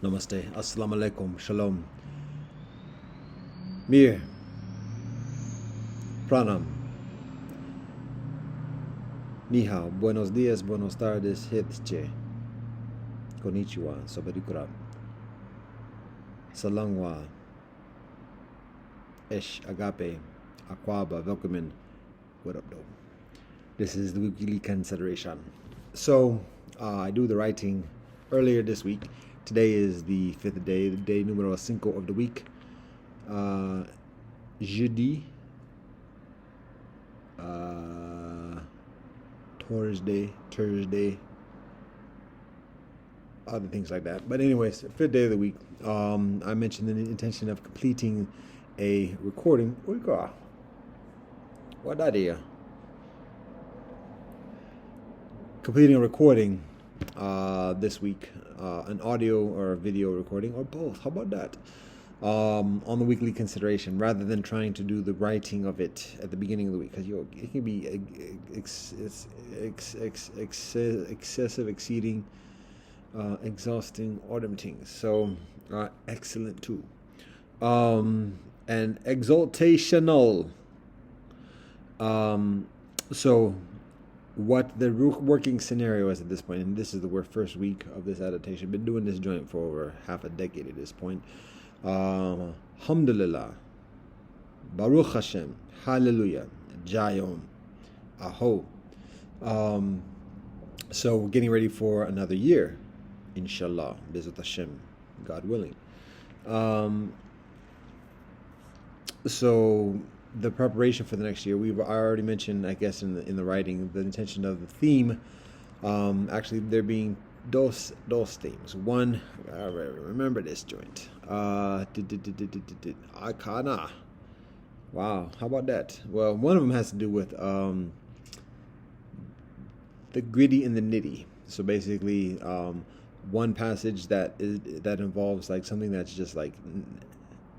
Namaste. Assalamu alaikum. Shalom. Mir. Pranam. Ni hao. Buenos días, buenos tardes, hitche. Konnichiwa. Sabarikura. Salangwa. Esh. Agape. Akwaba. Welcome. What up, though? This is the weekly consideration. So, I do the writing earlier this week. Today is the fifth day, the day numero 5 of the week. Jeudi, Thursday, other things like that. But anyways, fifth day of the week. I mentioned the intention of completing a recording. What that is? Completing a recording this week, an audio or a video recording, or both. How about that? On the weekly consideration, rather than trying to do the writing of it at the beginning of the week, because it can be excessive, exceeding, exhausting, all them things. So excellent too, and exaltational. So what the working scenario is at this point, and this is the first week of this adaptation. Been doing this joint for over half a decade at this point. Alhamdulillah, Baruch Hashem, Hallelujah, Jayom, Aho. So we're getting ready for another year, Inshallah, Bezat Hashem, God willing. So the preparation for the next year, I already mentioned, I guess, in the writing, the intention of the theme. Actually, there being those themes. One, I remember this joint. Akana. Wow, how about that? Well, one of them has to do with the gritty and the nitty. So basically, one passage that involves like something that's just like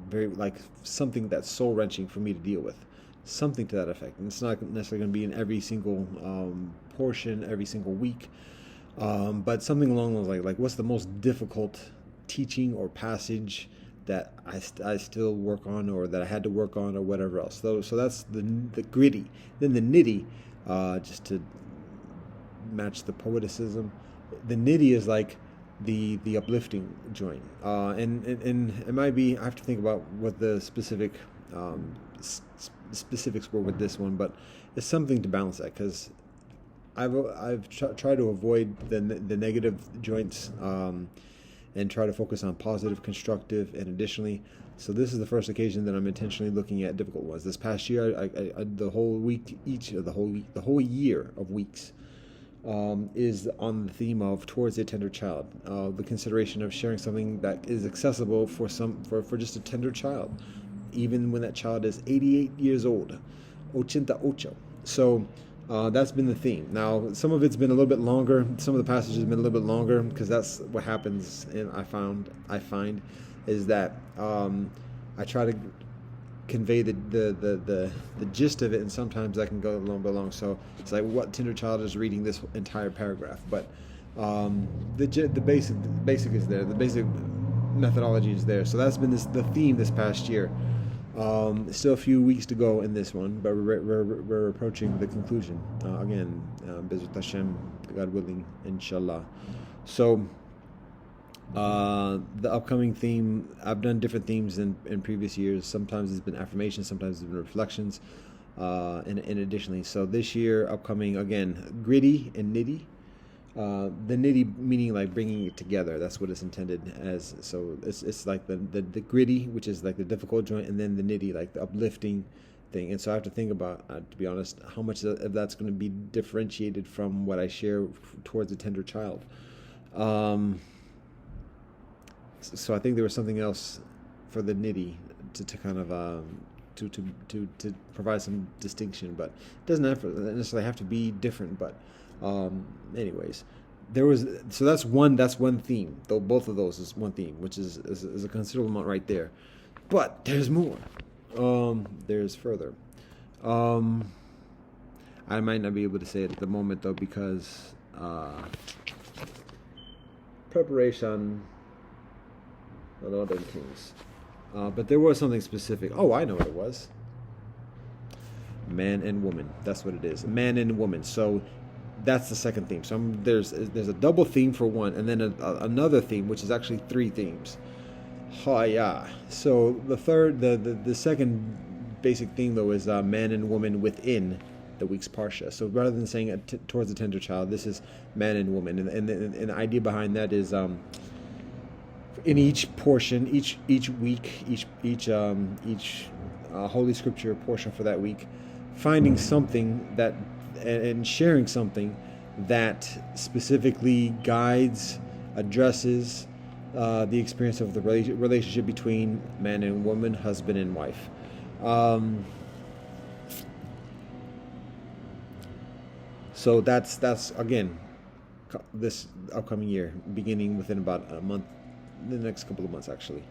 very like something that's soul wrenching for me to deal with, something to that effect. And it's not necessarily going to be in every single portion, every single week, but something along those like what's the most difficult teaching or passage that I still work on, or that I had to work on, or whatever else. So that's the gritty. Then the nitty, just to match the poeticism, the nitty is like the uplifting joint, and it might be, I have to think about what the specifics were with this one, but it's something to balance that, because I've tried to avoid the negative joints, and try to focus on positive, constructive, and additionally, so this is the first occasion that I'm intentionally looking at difficult ones. This past year, the whole year of weeks is on the theme of towards a tender child, the consideration of sharing something that is accessible for just a tender child, even when that child is 88 years old, 88. So that's been the theme. Now, some of it's been a little bit longer. Some of the passages have been a little bit longer, because that's what happens. And I find is that I try to convey the gist of it, and sometimes I can go a little bit long. So it's like, what tender child is reading this entire paragraph? But the basic is there. The basic methodology is there. So that's been the theme this past year. Still a few weeks to go in this one, but we're approaching the conclusion. Again, Bezat Hashem, God willing, Inshallah. So the upcoming theme, I've done different themes in previous years. Sometimes it's been affirmations, sometimes it's been reflections, and additionally. So this year, upcoming, again, gritty and nitty. The nitty meaning like bringing it together. That's what it's intended as. So it's like the gritty, which is like the difficult joint, and then the nitty, like the uplifting thing. And so I have to think about, to be honest, how much of that's going to be differentiated from what I share towards a tender child. So I think there was something else for the nitty to kind of to provide some distinction, but it doesn't necessarily have to be different. But anyways, so that's one theme. Though both of those is one theme, which is a considerable amount right there. But there's more. There's further. I might not be able to say it at the moment though, because preparation and all them things. But there was something specific. Oh, I know what it was. Man and woman. That's what it is. Man and woman. So that's the second theme. So there's a double theme for one, and then another theme, which is actually three themes. Oh yeah. So the second basic theme though is man and woman within the week's parsha. So rather than saying towards the tender child, this is man and woman, and the idea behind that is in each portion, each week, each Holy Scripture portion for that week, finding something that and sharing something that specifically guides, addresses the experience of the relationship between man and woman, husband and wife. So that's again this upcoming year, beginning within about a month, the next couple of months actually.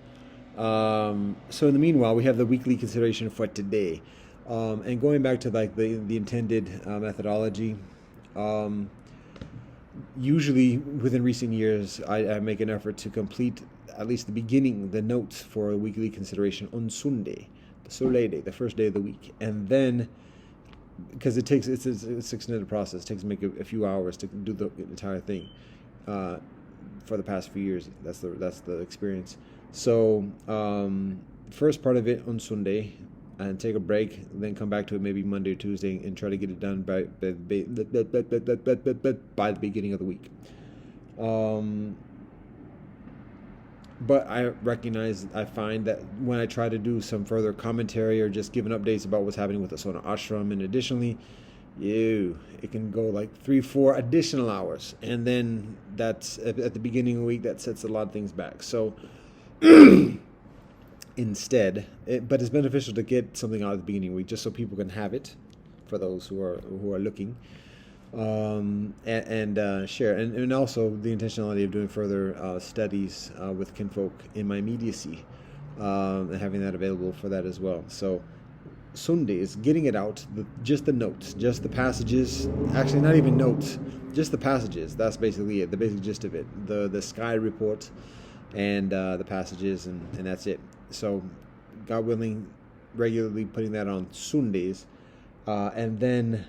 So in the meanwhile, we have the weekly consideration for today, and going back to like the intended methodology. Usually within recent years, I make an effort to complete at least the beginning, the notes for a weekly consideration on Sunday, the Soleil Day, the first day of the week, and then because it's a extended process, it takes me a few hours to do the entire thing. For the past few years, that's the experience. So first part of it on Sunday, and take a break, then come back to it maybe Monday or Tuesday, and try to get it done by the beginning of the week. But I find that when I try to do some further commentary or just giving updates about what's happening with the Sona Ashram, and additionally, it can go like 3-4 additional hours, and then that's at the beginning of the week, that sets a lot of things back. So instead, but it's beneficial to get something out at the beginning of the week, just so people can have it for those who are looking, and share, and also the intentionality of doing further studies with kinfolk in my immediacy, and having that available for that as well. So Sunday is getting it out, just the notes, just the passages, actually not even notes, just the passages. That's basically it, the basic gist of it, the sky report, and the passages, and that's it. So God willing, regularly putting that on Sundays, and then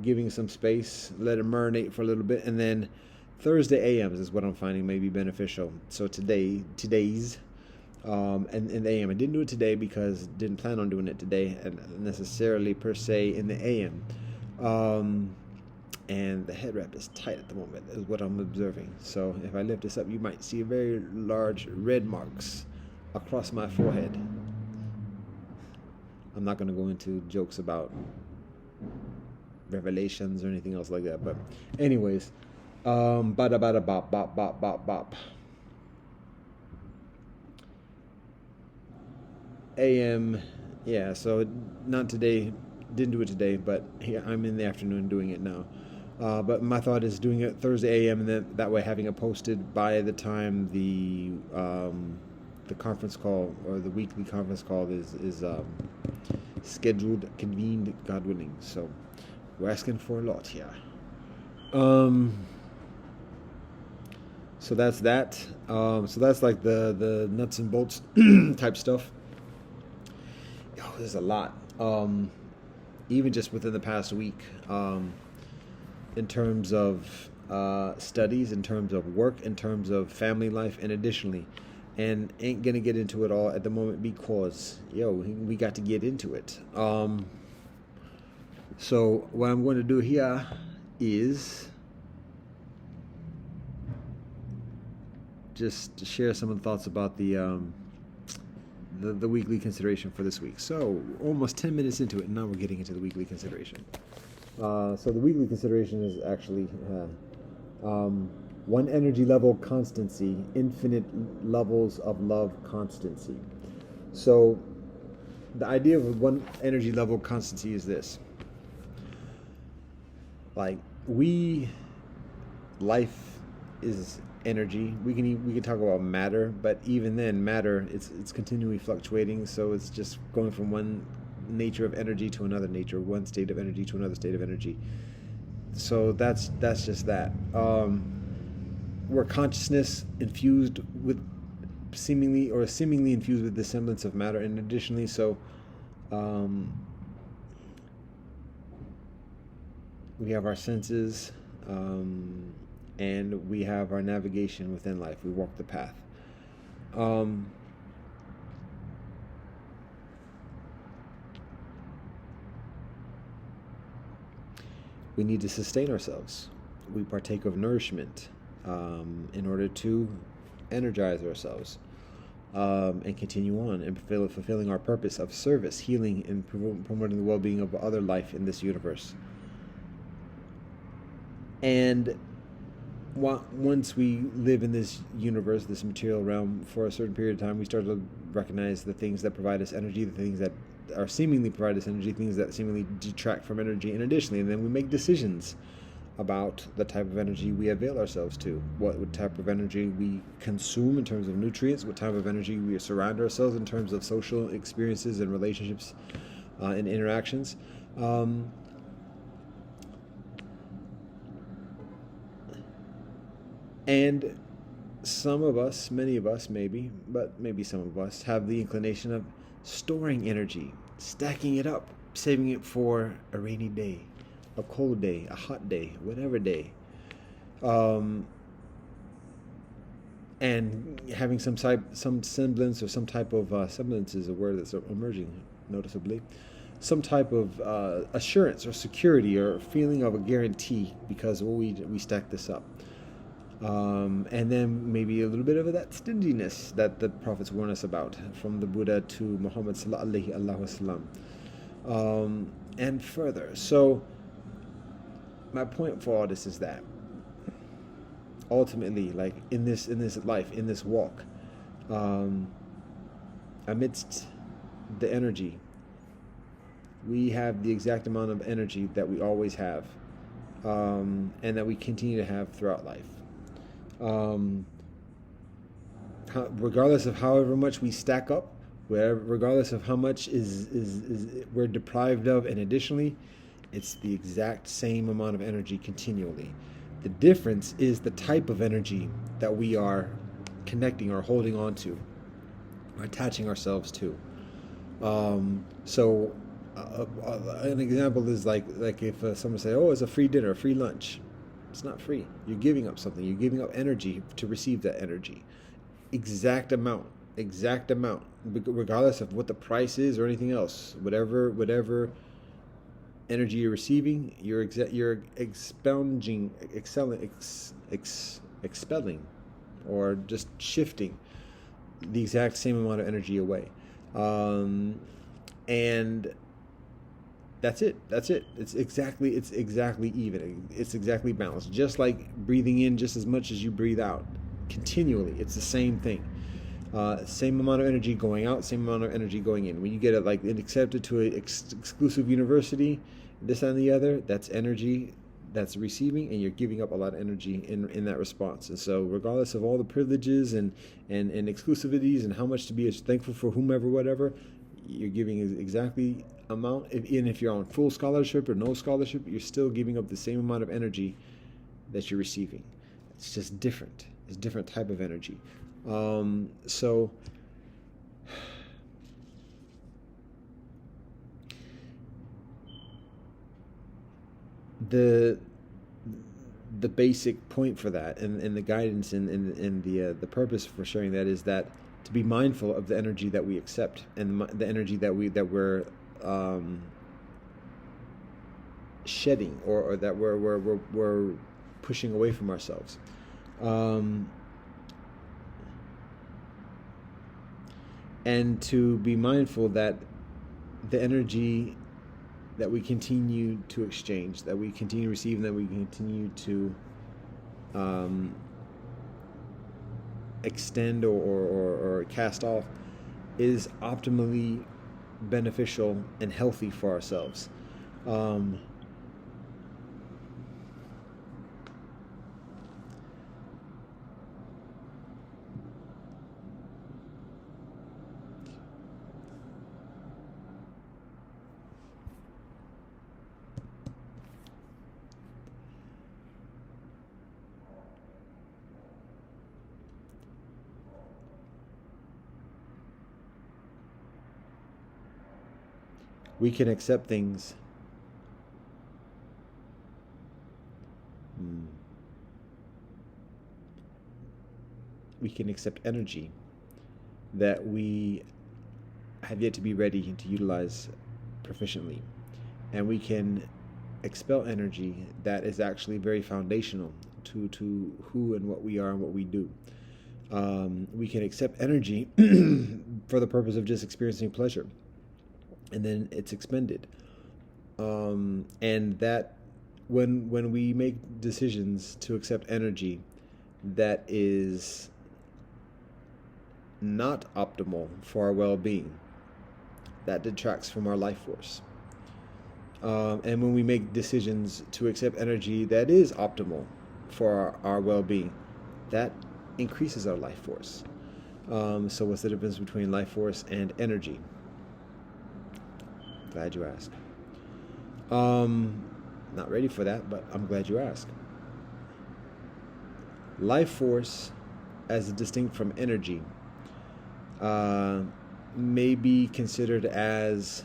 giving some space, let it marinate for a little bit, and then Thursday AMs is what I'm finding may be beneficial. So today's and in the AM, I didn't do it today because didn't plan on doing it today, and necessarily per se in the AM. And the head wrap is tight at the moment, is what I'm observing. So if I lift this up, you might see very large red marks across my forehead. I'm not going to go into jokes about revelations or anything else like that, but anyways, bada bada bop bop bop bop bop. AM, yeah, so not today, didn't do it today, but I'm in the afternoon doing it now. But my thought is doing it Thursday AM, and then that way having it posted by the time the conference call, or the weekly conference call is scheduled, convened, God willing. So we're asking for a lot here. So that's that. So that's like the nuts and bolts type stuff. There's a lot. Even just within the past week, in terms of studies, in terms of work, in terms of family life, and additionally, and ain't gonna get into it all at the moment because we got to get into it. So what I'm going to do here is just share some of the thoughts about the weekly consideration for this week. So almost 10 minutes into it, and now we're getting into the weekly consideration. So the weekly consideration is actually one energy level constancy, infinite levels of love constancy. So the idea of one energy level constancy is this. Like life is energy. We can talk about matter, but even then, matter it's continually fluctuating. So it's just going from one nature of energy to another nature, one state of energy to another state of energy. So that's just that. We're consciousness infused with seemingly infused with the semblance of matter. And additionally, so um, we have our senses, and we have our navigation within life. We walk the path. Um, we need to sustain ourselves. We partake of nourishment in order to energize ourselves, and continue on and fulfilling our purpose of service, healing, and promoting the well-being of other life in this universe. And once we live in this universe, this material realm, for a certain period of time, we start to recognize the things that provide us energy, the things that are seemingly provide us energy, things that seemingly detract from energy, and additionally, and then we make decisions about the type of energy we avail ourselves to, what type of energy we consume in terms of nutrients, what type of energy we surround ourselves in terms of social experiences and relationships and interactions. And some of us, many of us maybe, but maybe some of us, have the inclination of storing energy, stacking it up, saving it for a rainy day, a cold day, a hot day, whatever day. And having some semblance, or some type of semblance is a word that's emerging noticeably, some type of assurance or security or feeling of a guarantee because we stack this up. And then maybe a little bit of that stinginess that the prophets warn us about, from the Buddha to Muhammad sallallahu alaihi wasallam, and further. So my point for all this is that ultimately, like in this life, in this walk, amidst the energy, we have the exact amount of energy that we always have, and that we continue to have throughout life. Regardless of however much we stack up, regardless of how much is we're deprived of, and additionally, it's the exact same amount of energy continually. The difference is the type of energy that we are connecting or holding on to, or attaching ourselves to. So an example is like if someone say, "Oh, it's a free dinner, a free lunch." It's not free. You're giving up something. You're giving up energy to receive that energy. Exact amount, regardless of what the price is or anything else. Whatever energy you're receiving, you're expelling, or just shifting the exact same amount of energy away, and that's it. It's exactly even. It's exactly balanced. Just like breathing in just as much as you breathe out, continually. It's the same thing. Same amount of energy going out, same amount of energy going in. When you get accepted to an exclusive university, this and the other, that's energy that's receiving, and you're giving up a lot of energy in that response. And so, regardless of all the privileges and exclusivities and how much to be thankful for whomever, whatever, you're giving exactly amount. Even if you're on full scholarship or no scholarship, you're still giving up the same amount of energy that you're receiving. It's just different. It's a different type of energy. So the basic point for that, and the guidance and the purpose for sharing that, is that to be mindful of the energy that we accept, and the energy that we're shedding, or that we're pushing away from ourselves. And to be mindful that the energy that we continue to exchange, that we continue to receive, and that we continue to extend or cast off, is optimally beneficial and healthy for ourselves. We can accept things. We can accept energy that we have yet to be ready to utilize proficiently. And we can expel energy that is actually very foundational to who and what we are and what we do. We can accept energy for the purpose of just experiencing pleasure, and then it's expended. And that when we make decisions to accept energy that is not optimal for our well-being, that detracts from our life force. And when we make decisions to accept energy that is optimal for our well-being, that increases our life force. So what's the difference between life force and energy? Glad you asked. Not ready for that, but I'm glad you asked. Life force, as distinct from energy, may be considered as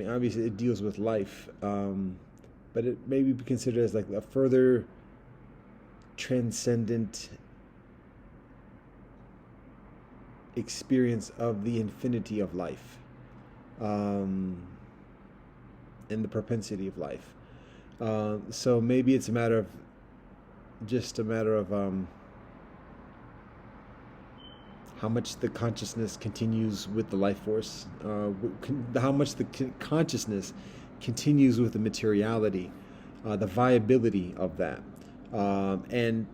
obviously it deals with life, but it may be considered as like a further transcendent experience of the infinity of life, and the propensity of life. So maybe it's a matter of how much the consciousness continues with the life force, how much the consciousness continues with the materiality, the viability of that, and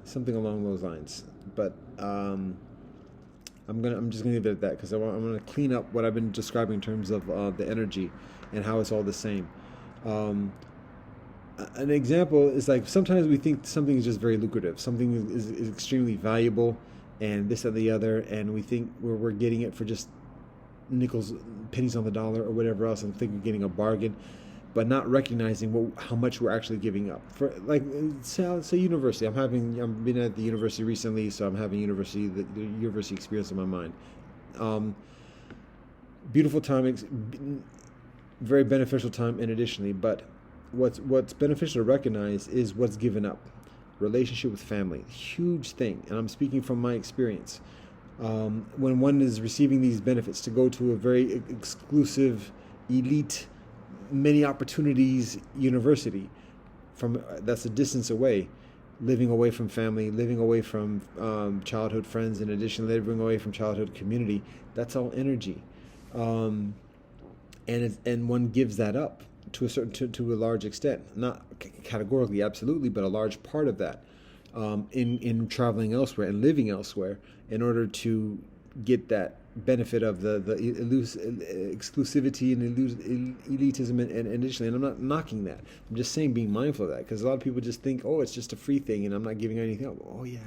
something along those lines. But I'm just gonna leave it at that, because I'm gonna clean up what I've been describing in terms of the energy and how it's all the same. An example is like sometimes we think something is just very lucrative, something is extremely valuable, and this and the other, and we think we're getting it for just nickels, pennies on the dollar, or whatever else, and think we're getting a bargain, but not recognizing how much we're actually giving up. For like, say university. I've been at the university recently, so I'm having the university experience in my mind. Beautiful time, very beneficial time, and additionally, but what's beneficial to recognize is what's given up. Relationship with family, huge thing, and I'm speaking from my experience. When one is receiving these benefits, to go to a very exclusive, elite, many opportunities university, that's a distance away, living away from family, living away from childhood friends, in addition, living away from childhood community, that's all energy, and one gives that up to a large extent, not categorically, absolutely, but a large part of that, in traveling elsewhere and living elsewhere, in order to get that benefit of the exclusivity and elitism, and additionally, and I'm not knocking that, I'm just saying being mindful of that, because a lot of people just think, oh, it's just a free thing and I'm not giving anything up. Oh yeah,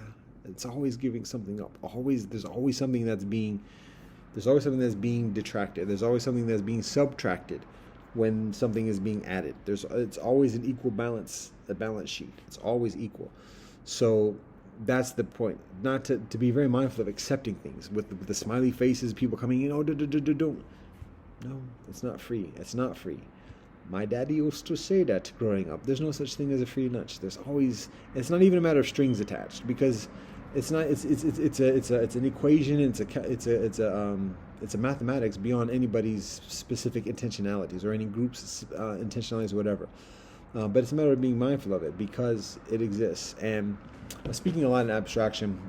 it's always giving something up. There's always something that's being detracted. There's always something that's being subtracted when something is being added. It's always an equal balance, a balance sheet. It's always equal. So that's the point. Not to be very mindful of accepting things with the smiley faces, people coming in, don't. No, it's not free. It's not free. My daddy used to say that growing up. There's no such thing as a free lunch. It's not even a matter of strings attached, because it's not. It's an equation. It's a mathematics beyond anybody's specific intentionalities or any group's intentionalities, or whatever. But it's a matter of being mindful of it, because it exists. And speaking a lot in abstraction,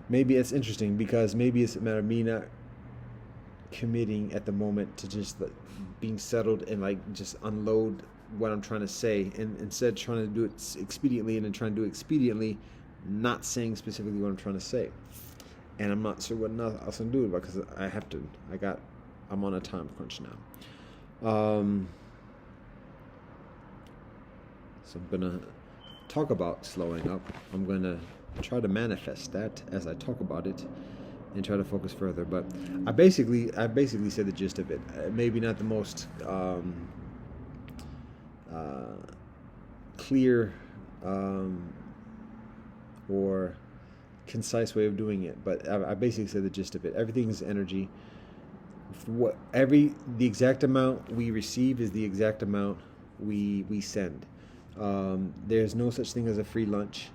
maybe it's interesting, because maybe it's a matter of me not committing at the moment to just being settled and like just unload what I'm trying to say, and instead trying to do it expediently, and then trying to do it expediently, not saying specifically what I'm trying to say. And I'm not sure what else I'm doing, because I'm on a time crunch now. So I'm gonna talk about slowing up. I'm gonna try to manifest that as I talk about it, and try to focus further. But I basically said the gist of it. Maybe not the most clear or concise way of doing it, but I basically said the gist of it. Everything is energy. The exact amount we receive is the exact amount we send. There's no such thing as a free lunch.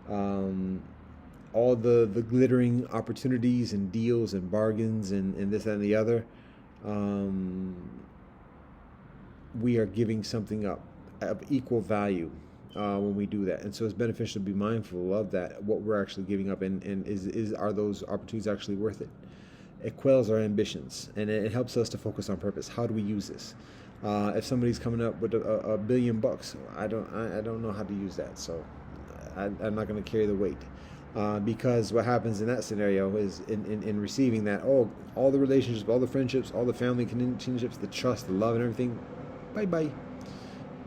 All the glittering opportunities and deals and bargains and this and the other, we are giving something up of equal value when we do that. And so it's beneficial to be mindful of that, what we're actually giving up, and are those opportunities actually worth it? It quells our ambitions, and it helps us to focus on purpose. How do we use this? If somebody's coming up with a $1 billion, I don't know how to use that, so I'm not going to carry the weight. Because what happens in that scenario is in receiving that, all the relationships, all the friendships, all the family relationships, the trust, the love, and everything, bye.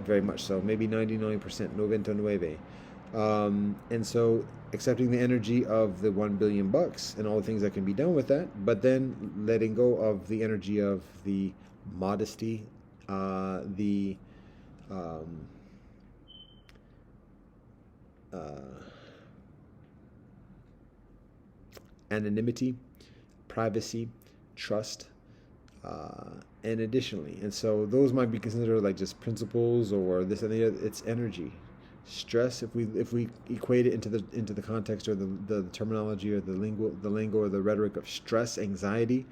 Very much so. Maybe 99%, 99.9. And so accepting the energy of the $1 billion and all the things that can be done with that, but then letting go of the energy of the modesty, the anonymity, privacy, trust, and additionally, and so those might be considered like just principles or this and the other. It's energy. Stress, if we equate it into the context or the terminology or the lingo or the rhetoric of stress, anxiety,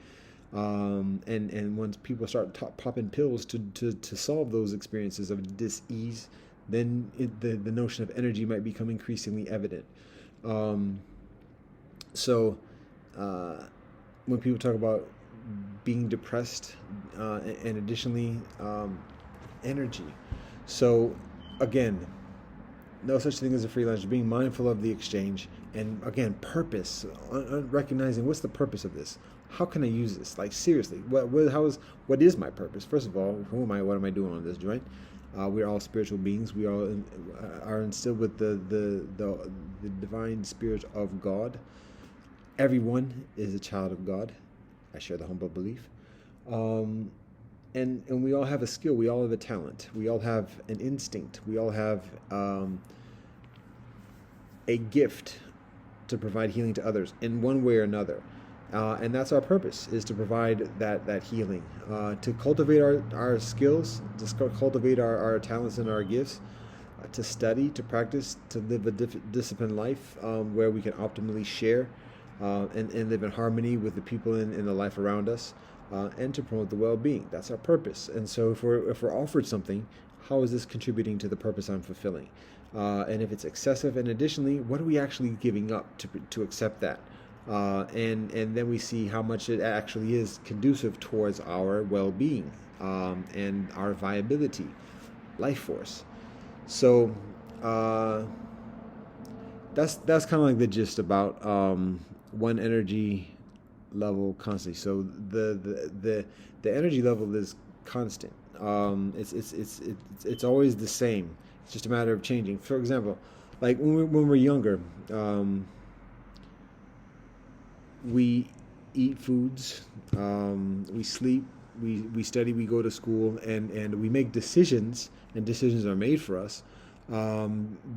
and once people start popping pills to solve those experiences of dis-ease, then the notion of energy might become increasingly evident. So when people talk about being depressed, and additionally energy. So again, no such thing as a free lunch. Being mindful of the exchange, and again, purpose. Recognizing what's the purpose of this. How can I use this? Like seriously, what is my purpose? First of all, who am I? What am I doing on this joint? We're all spiritual beings. We all are instilled with the divine spirit of God. Everyone is a child of God. I share the humble belief. And we all have a skill. We all have a talent. We all have an instinct. We all have a gift to provide healing to others in one way or another. And that's our purpose, is to provide that healing, to cultivate our skills, to cultivate our talents and our gifts, to study, to practice, to live a disciplined life where we can optimally share and live in harmony with the people in the life around us, and to promote the well-being. That's our purpose. And so if we're offered something, how is this contributing to the purpose I'm fulfilling? And if it's excessive, and additionally, what are we actually giving up to accept that? And then we see how much it actually is conducive towards our well-being, and our viability, life force. So that's kind of like the gist about one energy level constantly. So the energy level is constant. It's always the same. It's just a matter of changing. For example, like when we're younger, we eat foods, we sleep, we study, we go to school, and we make decisions, and decisions are made for us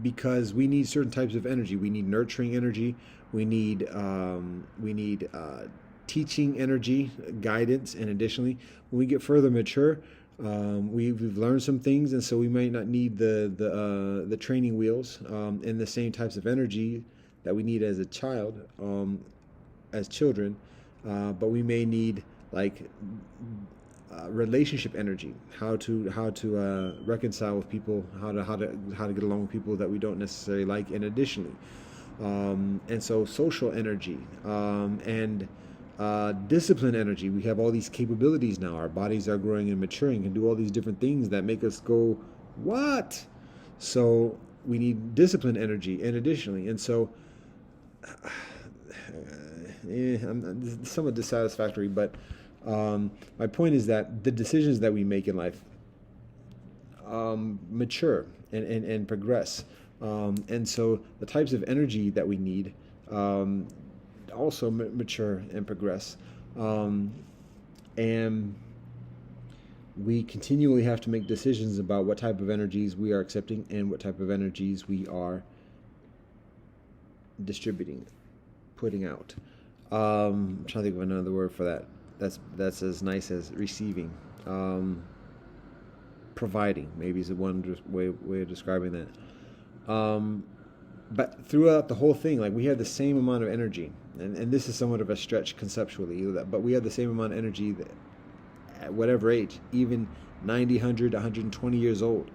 because we need certain types of energy. We need nurturing energy. We need teaching energy, guidance, and additionally, when we get further mature, we've learned some things, and so we might not need the training wheels and the same types of energy that we need as a child, as children, but we may need like relationship energy, how to reconcile with people, how to get along with people that we don't necessarily like, and additionally, and so social energy, and discipline energy. We have all these capabilities now. Our bodies are growing and maturing and do all these different things that make us go, what? So we need discipline energy, and additionally, and so I'm somewhat dissatisfactory, but my point is that the decisions that we make in life mature and progress, and so the types of energy that we need also mature and progress, and we continually have to make decisions about what type of energies we are accepting and what type of energies we are distributing. putting out. I'm trying to think of another word for that. That's as nice as receiving. Providing maybe is one way of describing that. But throughout the whole thing, like, we have the same amount of energy, and this is somewhat of a stretch conceptually, but we have the same amount of energy that, at whatever age, even 90, 100, 120 years old,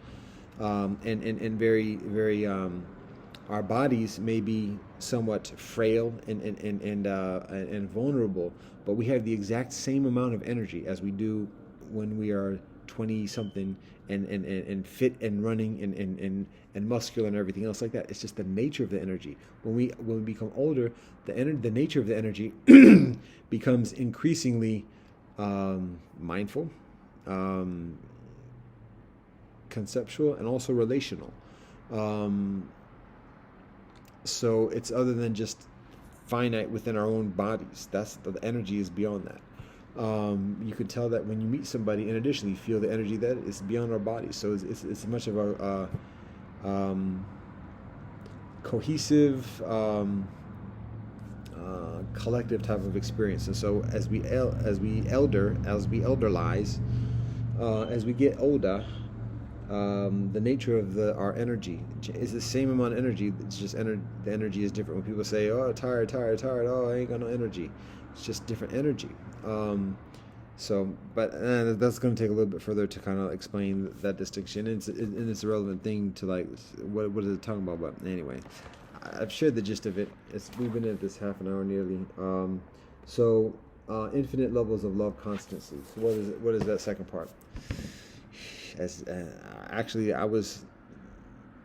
and very, very, our bodies may be somewhat frail and vulnerable, but we have the exact same amount of energy as we do when we are 20 something and fit and running and muscular and everything else like that. It's just the nature of the energy. When we become older, the nature of the energy becomes increasingly mindful, conceptual, and also relational. So it's other than just finite within our own bodies. That's the energy is beyond that. You could tell that when you meet somebody, and additionally, you feel the energy that is beyond our bodies. So it's much of a cohesive, collective type of experience. And so as we elderlize, as we get older, the nature of our energy is the same amount of energy. It's just the energy is different. When people say, "Oh, tired," "Oh, I ain't got no energy," it's just different energy. But that's going to take a little bit further to kind of explain that distinction. And it's a relevant thing to, like, what is it talking about? But anyway, I've shared the gist of it. We've been at this half an hour nearly. Infinite levels of love constancy. So what is that second part? Actually,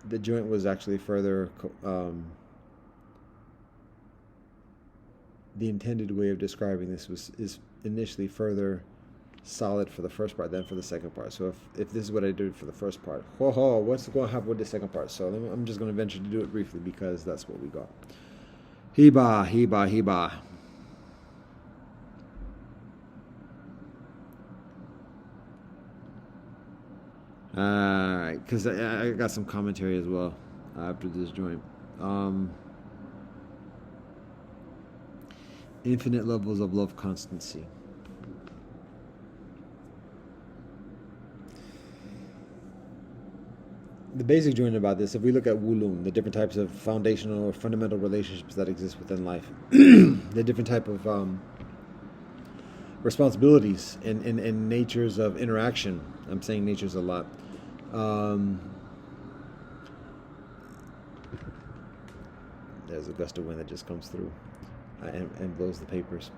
the joint was actually further. The intended way of describing this is initially further solid for the first part than for the second part. So if this is what I did for the first part, what's going to happen with the second part? So I'm just going to venture to do it briefly because that's what we got. Hiba. Alright, because I got some commentary as well after this joint. Infinite levels of love constancy. The basic joint about this, if we look at Wulun, the different types of foundational or fundamental relationships that exist within life, the different type of responsibilities and natures of interaction. I'm saying natures a lot. There's a gust of wind that just comes through and blows the papers.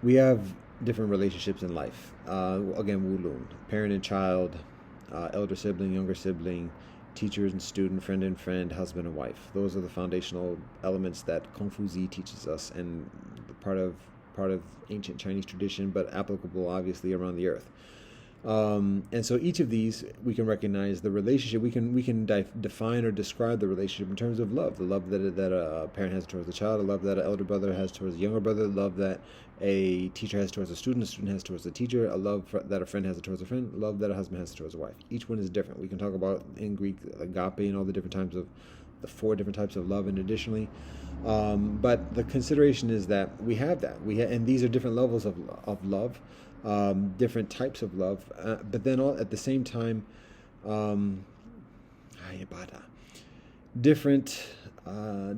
We have different relationships in life. Again, Wulun, parent and child, elder sibling, younger sibling, teacher and student, friend and friend, husband and wife. Those are the foundational elements that Kung Fu Zi teaches us, and part of ancient Chinese tradition, but applicable obviously around the earth. And so each of these, we can recognize the relationship. We can define or describe the relationship in terms of love. The love that a parent has towards the child, the love that an elder brother has towards a younger brother, the love that a teacher has towards a student has towards the teacher, a love that a friend has towards a friend, love that a husband has towards a wife. Each one is different. We can talk about in Greek agape and all the different types of the 4 different types of love, and additionally. But the consideration is that we have that. And these are different levels of love. Different types of love, but then at the same time, different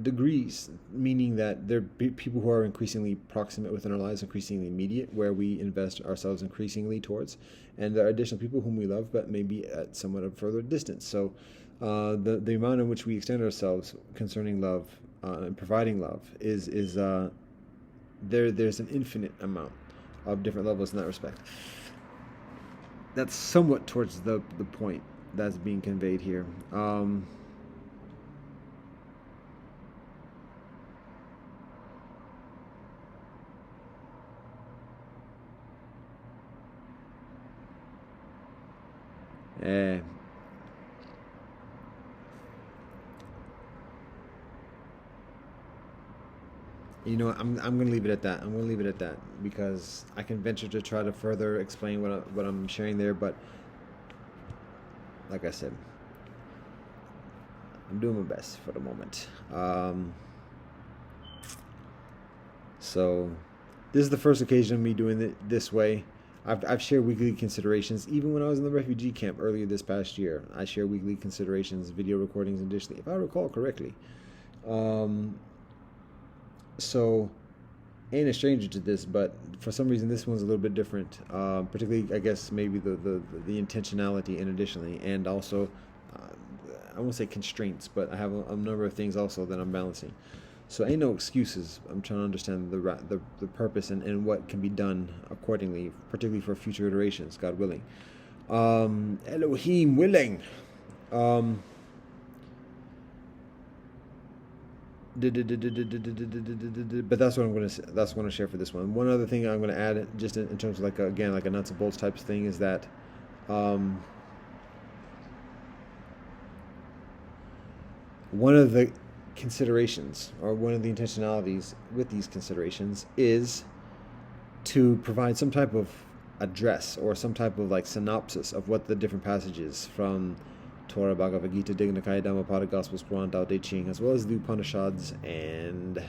degrees, meaning that there are people who are increasingly proximate within our lives, increasingly immediate, where we invest ourselves increasingly towards, and there are additional people whom we love, but maybe at somewhat of further distance. So the amount in which we extend ourselves concerning love and providing love is there's an infinite amount of different levels in that respect. That's somewhat towards the point that's being conveyed here. I'm going to leave it at that. I'm going to leave it at that because I can venture to try to further explain what I'm sharing there, but like I said, I'm doing my best for the moment. So this is the first occasion of me doing it this way. I've shared weekly considerations. Even when I was in the refugee camp earlier this past year, I shared weekly considerations, video recordings additionally, if I recall correctly. So ain't a stranger to this, but for some reason this one's a little bit different. Particularly, I guess maybe the intentionality, and additionally, and also, I won't say constraints, but I have a number of things also that I'm balancing. So ain't no excuses. I'm trying to understand the purpose and what can be done accordingly, particularly for future iterations, God willing. Elohim willing. But that's what I'm gonna share for this one. One other thing I'm gonna add, just in terms of like a nuts and bolts types thing, is that one of the considerations, or one of the intentionalities with these considerations, is to provide some type of address or some type of like synopsis of what the different passages from Torah, Bhagavad Gita, Digna Nikaya, Dhammapada, Gospels, Quran, Tao Te Ching, as well as the Upanishads and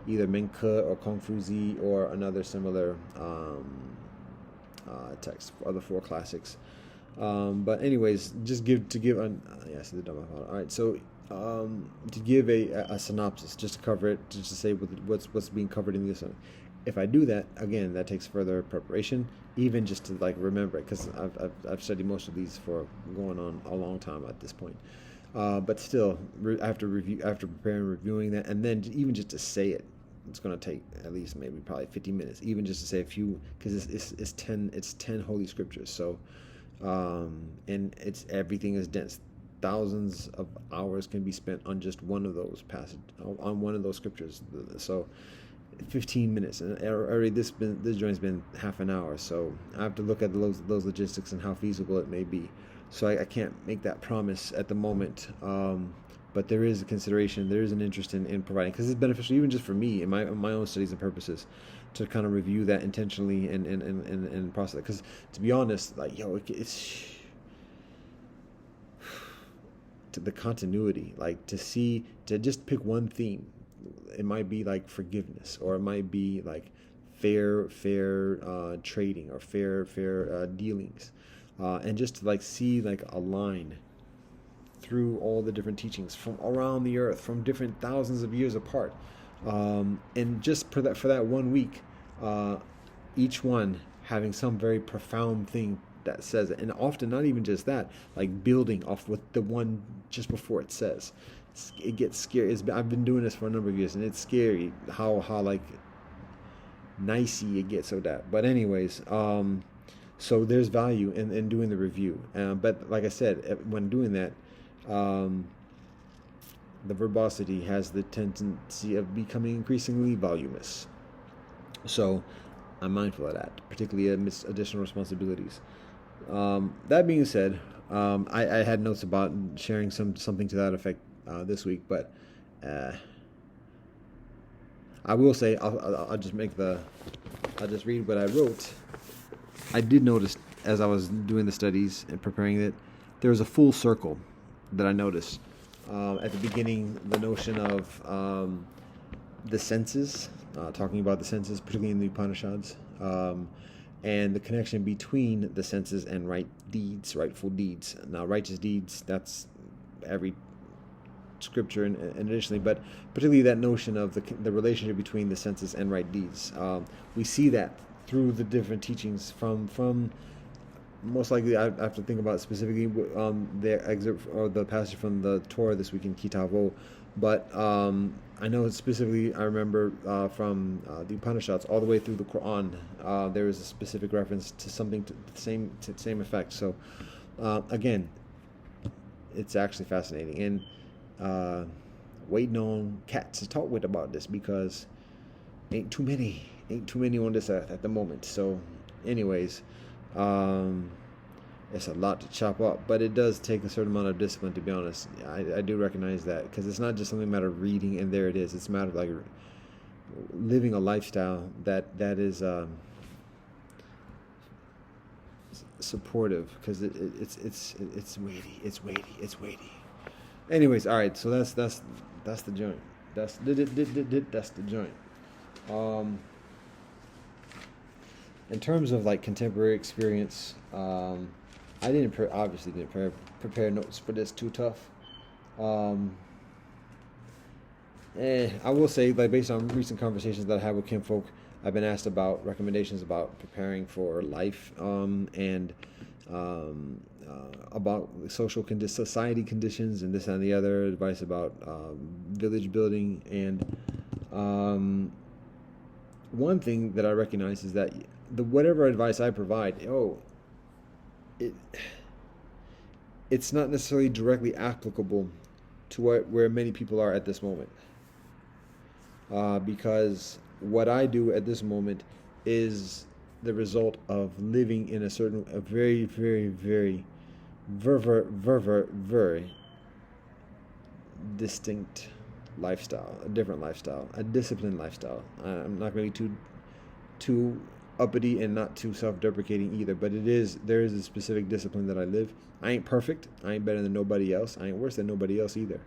either Menka or Confuzi or another similar text, or the four classics. But anyways, just the Dhammapada. All right, so to give a synopsis, just to cover it, just to say what's being covered in this one. If I do that, again, that takes further preparation, even just to like remember it, because I've studied most of these for going on a long time at this point. But still, after preparing, reviewing that, and then even just to say it, it's going to take at least maybe probably 50 minutes, even just to say a few, because it's 10 holy scriptures. So, and everything is dense. Thousands of hours can be spent on just one of those passages, on one of those scriptures. So 15 minutes, and already this joint's been half an hour, so I have to look at those logistics and how feasible it may be. So I can't make that promise at the moment, but there is a consideration, there is an interest in providing, because it's beneficial even just for me in my own studies and purposes, to kind of review that intentionally and process it. Because to be honest, like it's to the continuity, like to just pick one theme. It might be like forgiveness, or it might be like fair trading, or fair dealings, and just to like see like a line through all the different teachings from around the earth, from different thousands of years apart, and just for that 1 week, each one having some very profound thing that says it, and often not even just that, like building off what the one just before it says. It gets scary. I've been doing this for a number of years, and it's scary how like nicey it gets, so that. But anyways, so there's value in doing the review. But like I said, when doing that, the verbosity has the tendency of becoming increasingly voluminous. So I'm mindful of that, particularly amidst additional responsibilities. That being said, I had notes about sharing something to that effect this week, but I will say I'll just read what I wrote. I did notice as I was doing the studies and preparing it, there was a full circle that I noticed at the beginning. The notion of the senses, talking about the senses, particularly in the Upanishads, and the connection between the senses and rightful deeds. Now, righteous deeds, that's every scripture, and additionally, but particularly that notion of the relationship between the senses and right deeds. We see that through the different teachings from most likely, I have to think about specifically the excerpt or the passage from the Torah this week in Tavo, but I know specifically, I remember from the Upanishads all the way through the Quran, there is a specific reference to something to the same effect. So again, it's actually fascinating, and waiting on cats to talk with about this, because ain't too many on this earth at the moment. So anyways, it's a lot to chop up, but it does take a certain amount of discipline, to be honest. I do recognize that, because it's not just something matter of reading and there it is. It's a matter of like living a lifestyle that is supportive, because it's weighty. Anyways, all right. So that's the joint. That's the joint. Um, in terms of like contemporary experience, I didn't obviously didn't prepare notes for this too tough. Um, I will say, like, based on recent conversations that I had with kinfolk, I've been asked about recommendations about preparing for life, and about society conditions, and this and the other, advice about village building. And one thing that I recognize is that the whatever advice I provide, it it's not necessarily directly applicable to where many people are at this moment, because what I do at this moment is the result of living in a very, very, very, very distinct lifestyle, a different lifestyle, a disciplined lifestyle. I'm not going to be too uppity and not too self-deprecating either, but there is a specific discipline that I live. I ain't perfect. I ain't better than nobody else. I ain't worse than nobody else either.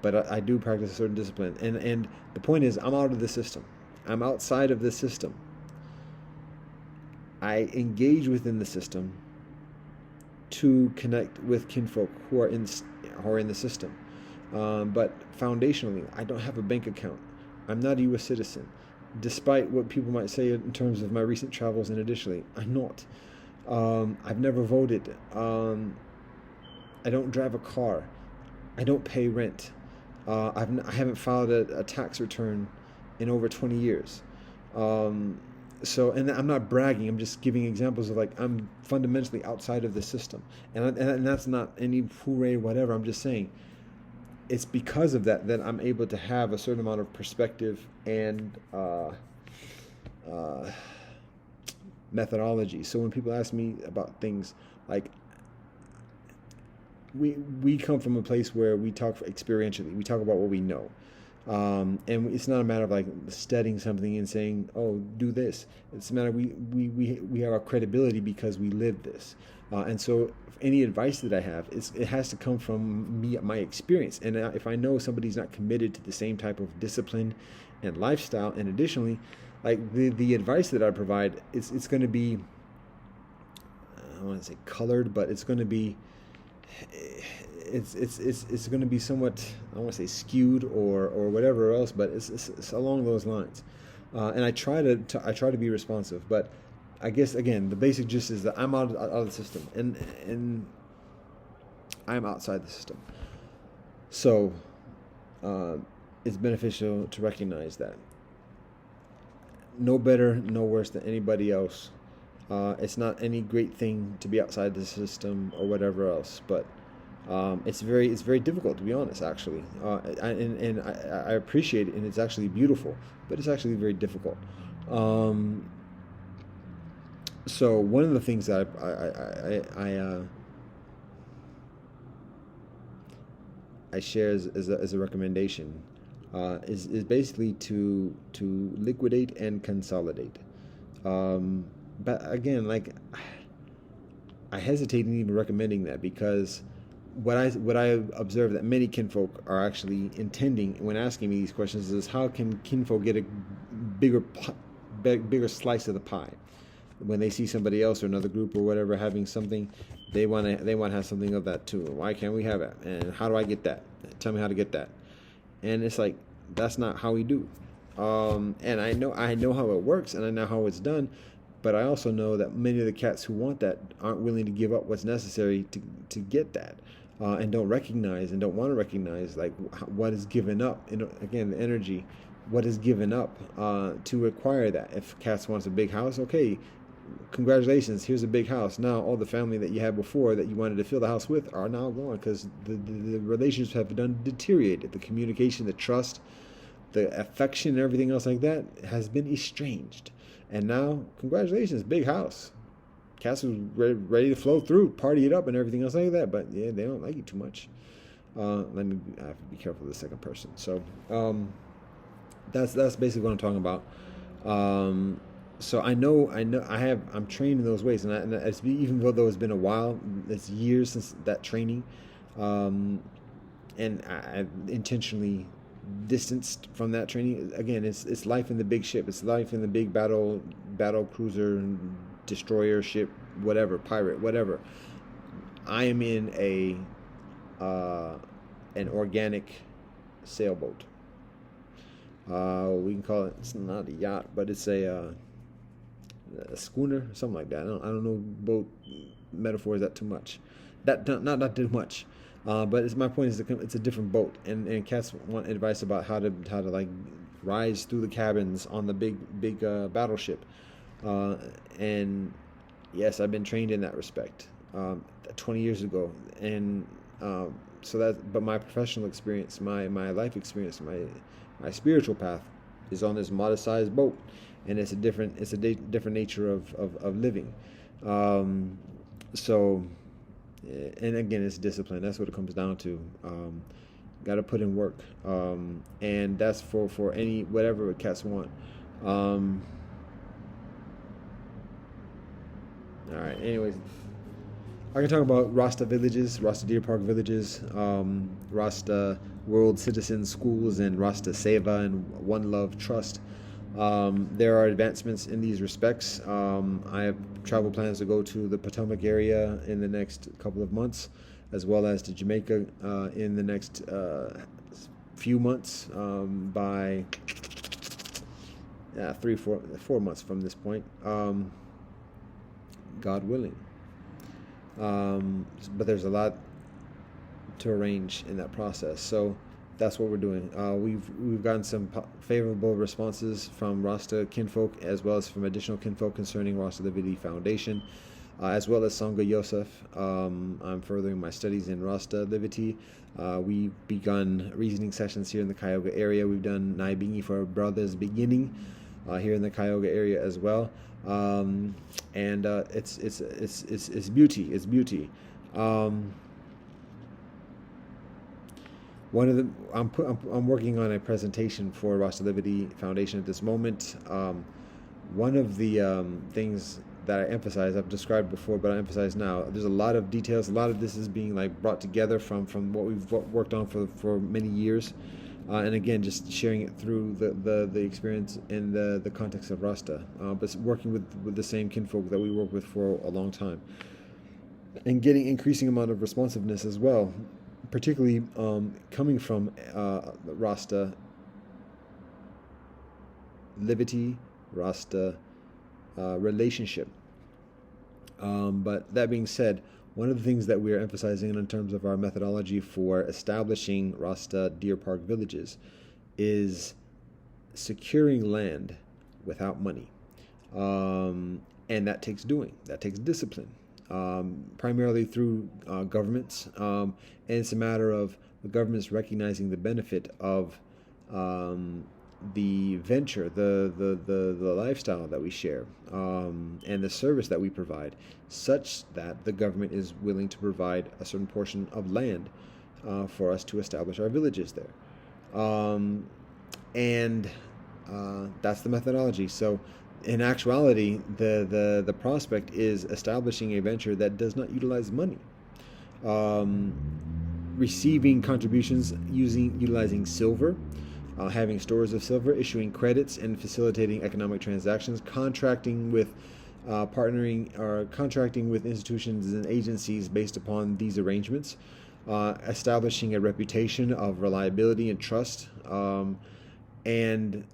But I do practice a certain discipline, and the point is, I'm out of the system. I'm outside of the system. I engage within the system to connect with kinfolk who are in the system. But foundationally, I don't have a bank account. I'm not a U.S. citizen, despite what people might say in terms of my recent travels. And additionally, I'm not. I've never voted. I don't drive a car. I don't pay rent. I haven't filed a tax return in over 20 years. So, and I'm not bragging. I'm just giving examples of, like, I'm fundamentally outside of the system, and that's not any hooray whatever. I'm just saying it's because of that I'm able to have a certain amount of perspective and methodology. So when people ask me about things, like, we come from a place where we talk experientially. We talk about what we know. And it's not a matter of, like, studying something and saying, "Oh, do this." It's a matter of we have our credibility because we live this. And so, any advice that I have, it has to come from me, my experience. And if I know somebody's not committed to the same type of discipline and lifestyle, and additionally, like, the advice that I provide, it's going to be, I don't want to say colored, but it's going to be it's going to be somewhat, I don't want to say skewed or whatever else, but it's along those lines. And I try to be responsive, but I guess, again, the basic gist is that I'm out of the system, and I'm outside the system. So it's beneficial to recognize that. No better, no worse than anybody else. It's not any great thing to be outside the system or whatever else, but it's very difficult, to be honest, actually. I appreciate it, and it's actually beautiful, but it's actually very difficult. So one of the things that I share as a recommendation is basically to liquidate and consolidate. But again, like, I hesitate in even recommending that, because what I observe that many kinfolk are actually intending when asking me these questions is, how can kinfolk get a bigger slice of the pie? When they see somebody else or another group or whatever having something, they want to have something of that too. Why can't we have it? And how do I get that? Tell me how to get that. And it's like, that's not how we do. And I know how it works, and I know how it's done. But I also know that many of the cats who want that aren't willing to give up what's necessary to get that, and don't recognize and don't want to recognize, like, what is given up. Again, the energy, what is given up to acquire that. If cats wants a big house, okay, congratulations, here's a big house. Now all the family that you had before that you wanted to fill the house with are now gone, because the relationships have deteriorated. The communication, the trust, the affection, and everything else like that has been estranged. And now, congratulations, big house. Cats was ready to flow through, party it up, and everything else like that. But yeah, they don't like you too much. I have to be careful of the second person. So that's basically what I'm talking about. So I'm trained in those ways, and even though it's been a while, it's years since that training. And I've intentionally distanced from that training. Again, it's life in the big ship. It's life in the big battle cruiser, destroyer ship, whatever, pirate, whatever. I am in an organic sailboat. We can call it. It's not a yacht, but it's a schooner, something like that. I don't know boat metaphors that too much. That not too much. But my point is it's a different boat, and cats want advice about how to like rise through the cabins on the big battleship. And yes, I've been trained in that respect 20 years ago, and so that. But my professional experience, my life experience, my spiritual path is on this modest-sized boat, and it's a different nature of living. So. And again, it's discipline. That's what it comes down to. Got to put in work, and that's for any whatever cats want. All right. Anyways, I can talk about Rasta villages, Rasta Deer Park villages, Rasta World Citizen Schools, and Rasta Seva and One Love Trust. There are advancements in these respects. I have travel plans to go to the Potomac area in the next couple of months, as well as to Jamaica in the next few months, by 4 months from this point, God willing. But there's a lot to arrange in that process. So that's what we're doing. We've gotten some favorable responses from Rasta kinfolk, as well as from additional kinfolk concerning Rasta Liberty Foundation, as well as Sangha Yosef. I'm furthering my studies in Rasta Liberty. We've begun reasoning sessions here in the Cuyahoga area. We've done Naibingi for Brothers Beginning here in the Cuyahoga area as well, and it's beauty. It's beauty. I'm working on a presentation for Rasta Liberty Foundation at this moment. One of the things that I emphasize, I've described before, but I emphasize now, there's a lot of details. A lot of this is being like brought together from what we've worked on for many years. And again, just sharing it through the experience in the context of Rasta, but working with the same kinfolk that we work with for a long time, and getting increasing amount of responsiveness as well, particularly coming from Rasta Liberty, Rasta relationship. But that being said, one of the things that we are emphasizing in terms of our methodology for establishing Rasta Deer Park villages is securing land without money. And that takes doing. That takes discipline. Primarily through governments. And it's a matter of the governments recognizing the benefit of the venture, the lifestyle that we share, and the service that we provide, such that the government is willing to provide a certain portion of land for us to establish our villages there. And that's the methodology. So in actuality, the prospect is establishing a venture that does not utilize money. Receiving contributions utilizing silver, having stores of silver, issuing credits, and facilitating economic transactions, contracting with contracting with institutions and agencies based upon these arrangements, establishing a reputation of reliability and trust, and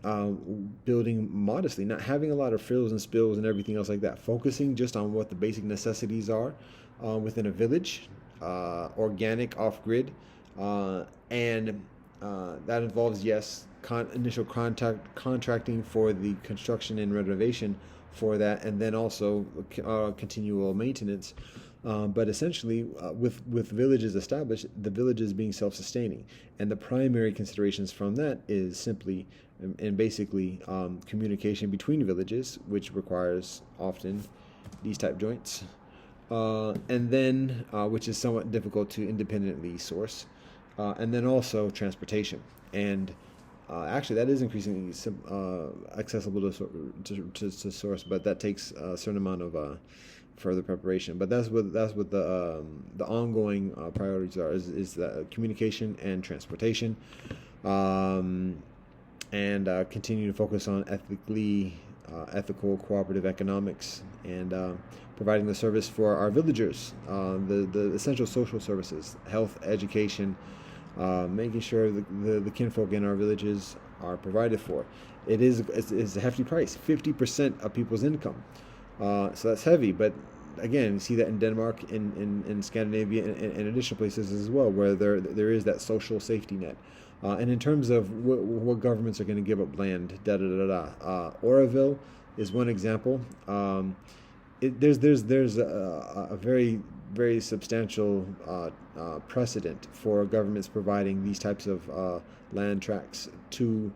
building modestly, not having a lot of frills and spills and everything else like that, focusing just on what the basic necessities are within a village, organic, off-grid, and that involves, yes, initial contracting for the construction and renovation for that, and then also continual maintenance. But essentially, with villages established, the villages being self-sustaining, and the primary considerations from that is simply and basically communication between villages, which requires often these type joints, and then which is somewhat difficult to independently source, and then also transportation. And actually, that is increasingly accessible to source, but that takes a certain amount of further preparation. But that's what the ongoing priorities are, is the communication and transportation, um, and continue to focus on ethical cooperative economics, and providing the service for our villagers, the essential social services, health, education, making sure the kinfolk in our villages are provided for. It's a hefty price, 50% of people's income. So that's heavy, but again, you see that in Denmark, in Scandinavia, and additional places as well, where there is that social safety net. And in terms of what governments are going to give up land, Oroville is one example. There's a very, very substantial precedent for governments providing these types of land tracts to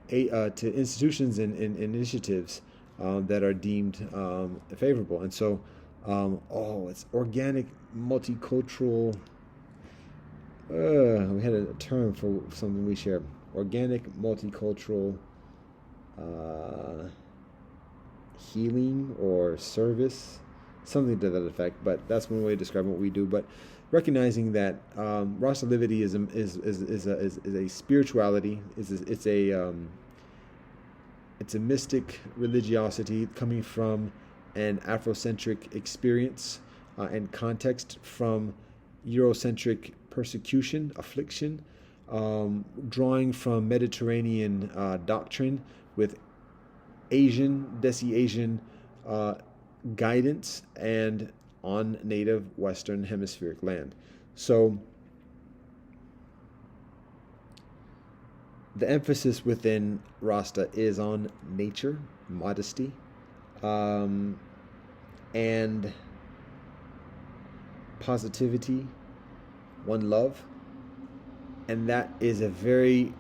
institutions and initiatives that are deemed favorable. And so, it's organic, multicultural. We had a term for something we share. Organic, multicultural healing or service, something to that effect. But that's one way to describe what we do. But recognizing that Rostalivity is a spirituality, it's a mystic religiosity coming from an Afrocentric experience and context, from Eurocentric persecution, affliction, drawing from Mediterranean doctrine with Asian guidance, and on native Western Hemispheric land. So the emphasis within Rasta is on nature, modesty, and positivity, one love. And that is a very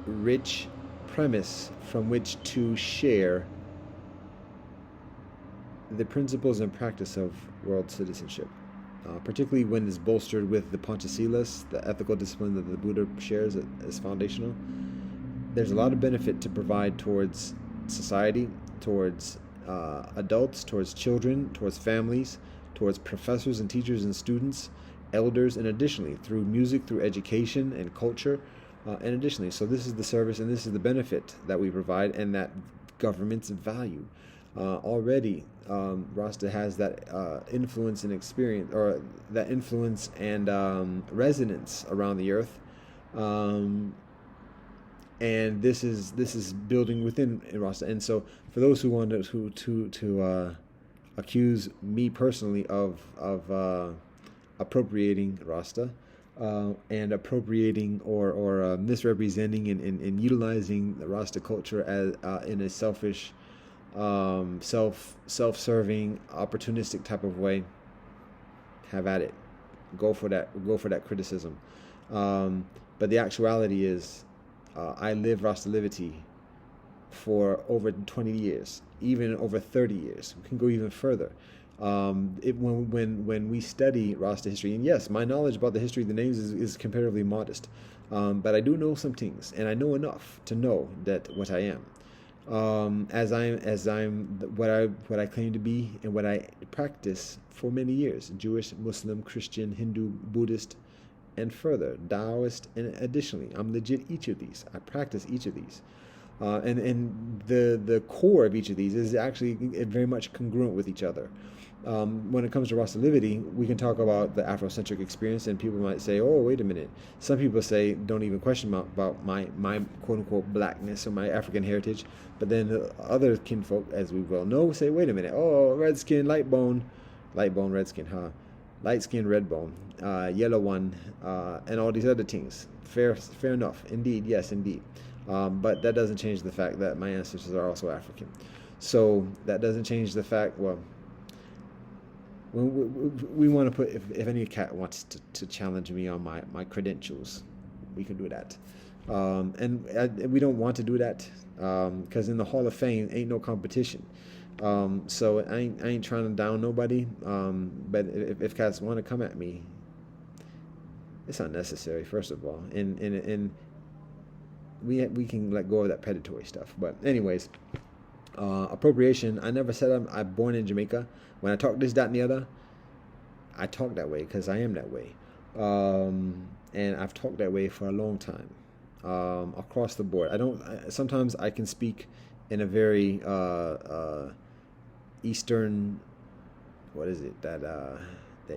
rich premise from which to share the principles and practice of world citizenship, particularly when it's bolstered with the Panchasilas, the ethical discipline that the Buddha shares as foundational. There's a lot of benefit to provide towards society, towards adults, towards children, towards families, towards professors and teachers and students, elders, and additionally through music, through education and culture, and additionally. So this is the service and this is the benefit that we provide, and that governments value. Already, Rasta has that influence and experience, or that influence and resonance around the earth, and this is building within Rasta. And so, for those who want to accuse me personally of appropriating Rasta, and appropriating or misrepresenting and utilizing the Rasta culture as in a selfish, self-serving, opportunistic type of way, have at it. Go for that criticism. But the actuality is, I live Rastalivity for over 20 years, even over 30 years. We can go even further. When we study Rasta history, and yes, my knowledge about the history of the names is comparatively modest, but I do know some things, and I know enough to know that what I am. As I'm what I claim to be and what I practice for many years: Jewish, Muslim, Christian, Hindu, Buddhist, and further Taoist, and additionally, I'm legit each of these. I practice each of these, and the core of each of these is actually very much congruent with each other. When it comes to Rastalivity, we can talk about the Afrocentric experience, and people might say, "Oh, wait a minute." Some people say, don't even question about my quote unquote blackness or my African heritage, but then other kinfolk, as we well know, say, "Wait a minute. Oh, red skin, light bone, red skin, huh? Light skin, red bone, yellow one, and all these other things." Fair enough. Indeed, yes, indeed. But that doesn't change the fact that my ancestors are also African. So that doesn't change the fact, well, we want to put, if any cat wants to challenge me on my credentials, we can do that. And we don't want to do that, because in the Hall of Fame ain't no competition. So I ain't trying to down nobody. But if cats want to come at me, it's unnecessary, first of all. And we can let go of that predatory stuff. But anyways, Appropriation. I never said I'm born in Jamaica. When I talk this, that, and the other, I talk that way because I am that way. And I've talked that way for a long time, across the board. Sometimes I can speak in a very Eastern, what is it, the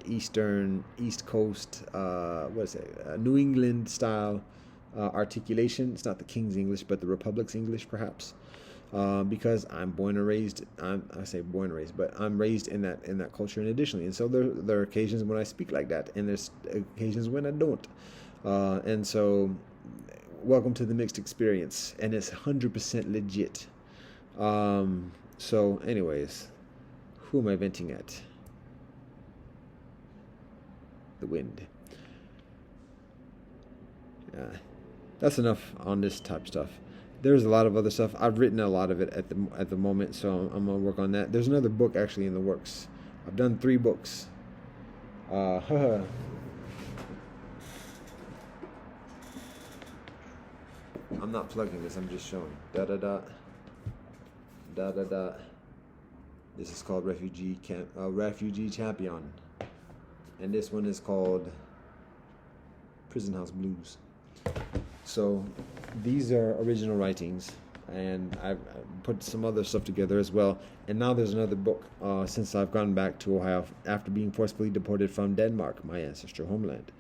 Eastern, East Coast, what is it, New England style articulation. It's not the King's English, but the Republic's English, perhaps. Because I'm born and raised. I say born and raised, but I'm raised in that culture, and additionally, and so there are occasions when I speak like that, and there's occasions when I don't. And so, welcome to the mixed experience, and it's 100% legit. So, anyways, who am I venting at? The wind. That's enough on this type stuff. There's a lot of other stuff. I've written a lot of it at the moment, so I'm gonna work on that. There's another book actually in the works. I've done 3 books. I'm not plugging this. I'm just showing. Da da da. Da da da. This is called Refugee Champion, and this one is called Prison House Blues. So these are original writings, and I've put some other stuff together as well. And now there's another book since I've gone back to Ohio after being forcibly deported from Denmark, my ancestral homeland.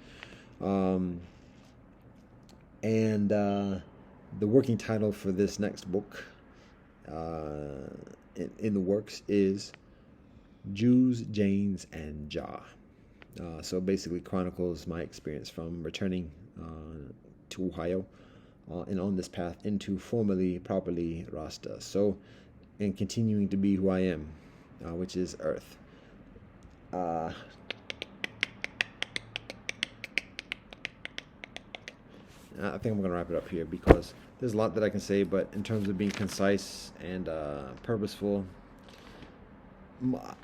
And the working title for this next book in the works is Jews, Janes, and Jah. So basically chronicles my experience from returning to Ohio and on this path into formerly, properly Rasta. So, and continuing to be who I am, which is Earth. I think I'm going to wrap it up here because there's a lot that I can say, but in terms of being concise and purposeful,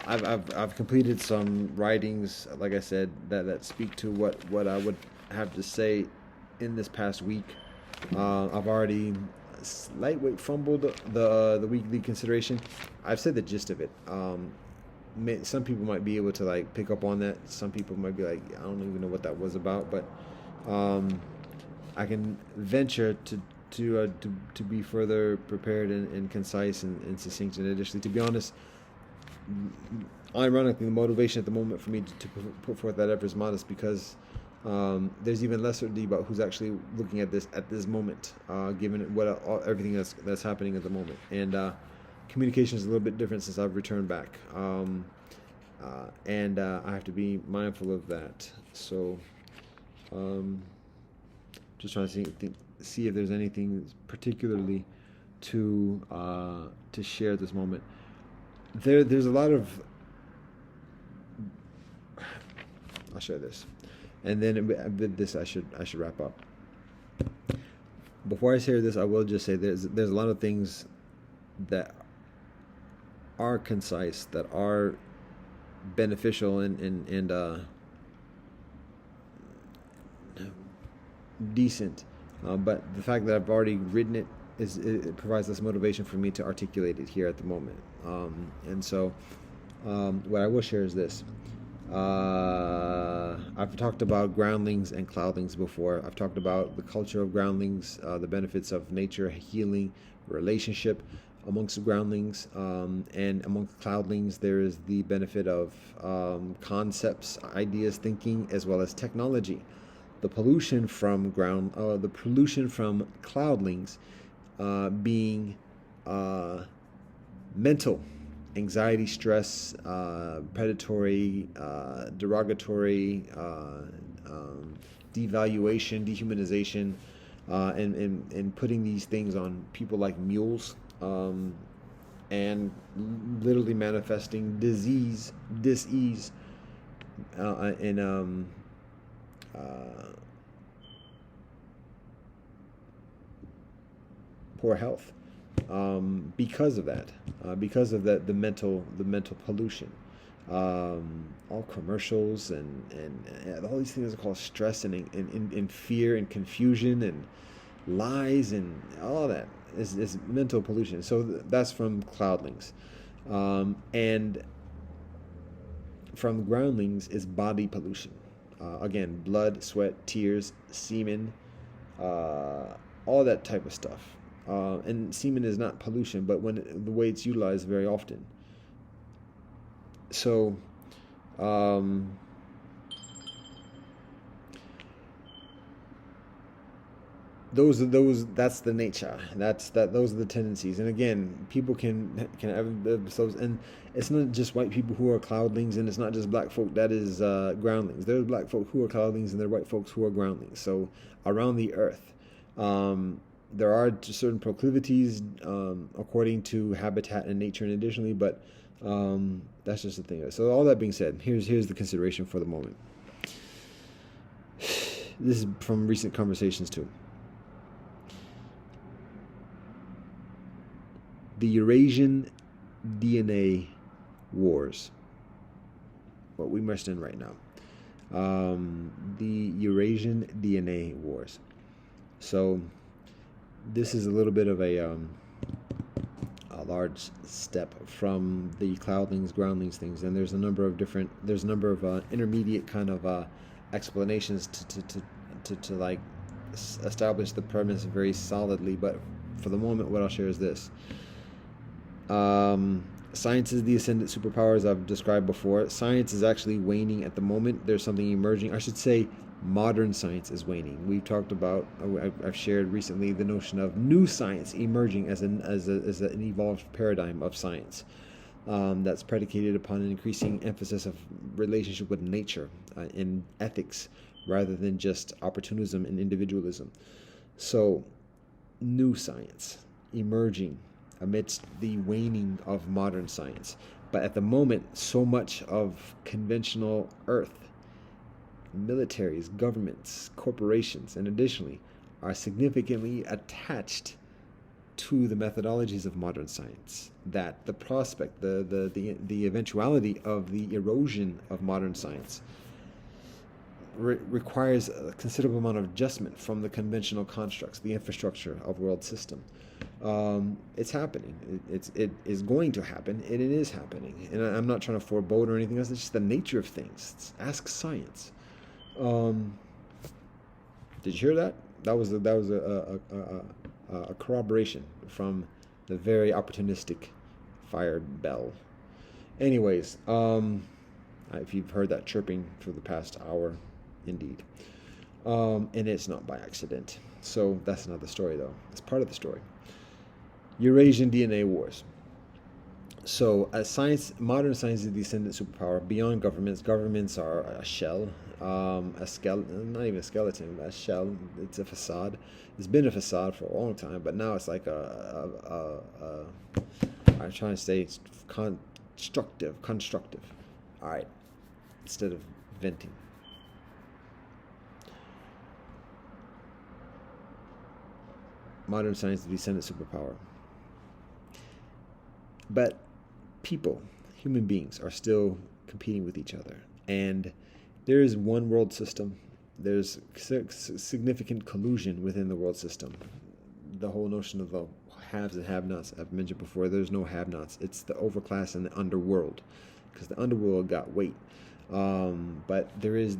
I've completed some writings, like I said, that speak to what I would have to say in this past week. I've already lightweight fumbled the weekly consideration. I've said the gist of it. Some people might be able to like pick up on that. Some people might be like, I don't even know what that was about, but I can venture to be further prepared and concise and succinct. And additionally, to be honest, ironically, the motivation at the moment for me to put forth that effort is modest because there's even less certainty about who's actually looking at this moment, given everything that's happening at the moment. And communication is a little bit different since I've returned back, and I have to be mindful of that. So, just trying to see if there's anything particularly to share at this moment. There's a lot of. I'll share this. And then with this, I should wrap up. Before I share this, I will just say there's a lot of things that are concise, that are beneficial and decent. But the fact that I've already written it it provides this motivation for me to articulate it here at the moment. And so, what I will share is this. I've talked about groundlings and cloudlings before. I've talked about the culture of groundlings, the benefits of nature, healing, relationship amongst the groundlings, and amongst cloudlings there is the benefit of concepts, ideas, thinking, as well as technology. The pollution from cloudlings being mental. Anxiety, stress, predatory, derogatory, devaluation, dehumanization, and putting these things on people like mules, and literally manifesting dis-ease, and poor health. Because of that, the mental pollution, all commercials and all these things are called stress and fear and confusion and lies and all of that. is mental pollution. So that's from cloudlings, and from groundlings is body pollution. Again, blood, sweat, tears, semen, all that type of stuff. And semen is not pollution, but the way it's utilized very often. So, that's the nature. Those are the tendencies. And again, people can have themselves, and it's not just white people who are cloudlings, and it's not just black folk that is groundlings. There's black folk who are cloudlings, and there are white folks who are groundlings. So around the earth, there are certain proclivities according to habitat and nature, and additionally, but that's just the thing. So all that being said, here's the consideration for the moment. This is from recent conversations too. The Eurasian DNA wars, what we must in right now. The Eurasian DNA wars. So this is a little bit of a large step from the cloudlings, groundlings things, and there's a number of intermediate kind of explanations to like establish the premise very solidly. But for the moment, what I'll share is this. Science is the ascendant superpower, as I've described before. Science is actually waning at the moment. There's something emerging. I should say modern science is waning. We've talked about, I've shared recently the notion of new science emerging as an evolved paradigm of science that's predicated upon an increasing emphasis of relationship with nature and ethics rather than just opportunism and individualism. So, new science emerging amidst the waning of modern science. But at the moment, so much of conventional Earth, militaries, governments, corporations, and additionally, are significantly attached to the methodologies of modern science, that the prospect, the eventuality of the erosion of modern science requires a considerable amount of adjustment from the conventional constructs, the infrastructure of world system. It's happening. It is going to happen, and it is happening. And I'm not trying to forebode or anything else. It's just the nature of things. Ask science. Did you hear that? That was a corroboration from the very opportunistic fire bell. Anyways, if you've heard that chirping for the past hour, indeed, and it's not by accident. So that's another story, though. It's part of the story. Eurasian DNA wars. So, as science, modern science is the ascendant superpower beyond governments. Governments are a shell, a skeleton, not even a skeleton, a shell. It's a facade. It's been a facade for a long time, but now it's like I'm trying to say it's constructive. All right, instead of venting. Modern science is the ascendant superpower. But people, human beings, are still competing with each other. And there is one world system. There's significant collusion within the world system. The whole notion of the haves and have-nots, I've mentioned before, there's no have-nots. It's the overclass and the underworld, because the underworld got weight. But there is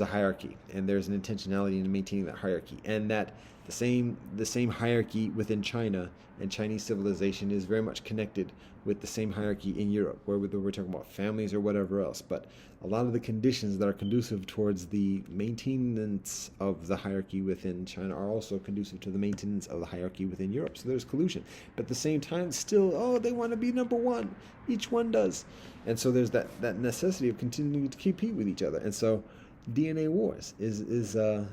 a hierarchy, and there's an intentionality in maintaining that hierarchy, and that the same hierarchy within China and Chinese civilization is very much connected with the same hierarchy in Europe, where we're talking about families or whatever else. But a lot of the conditions that are conducive towards the maintenance of the hierarchy within China are also conducive to the maintenance of the hierarchy within Europe. So there's collusion. But at the same time, still, they want to be number one. Each one does. And so there's that necessity of continuing to compete with each other. And so DNA wars is a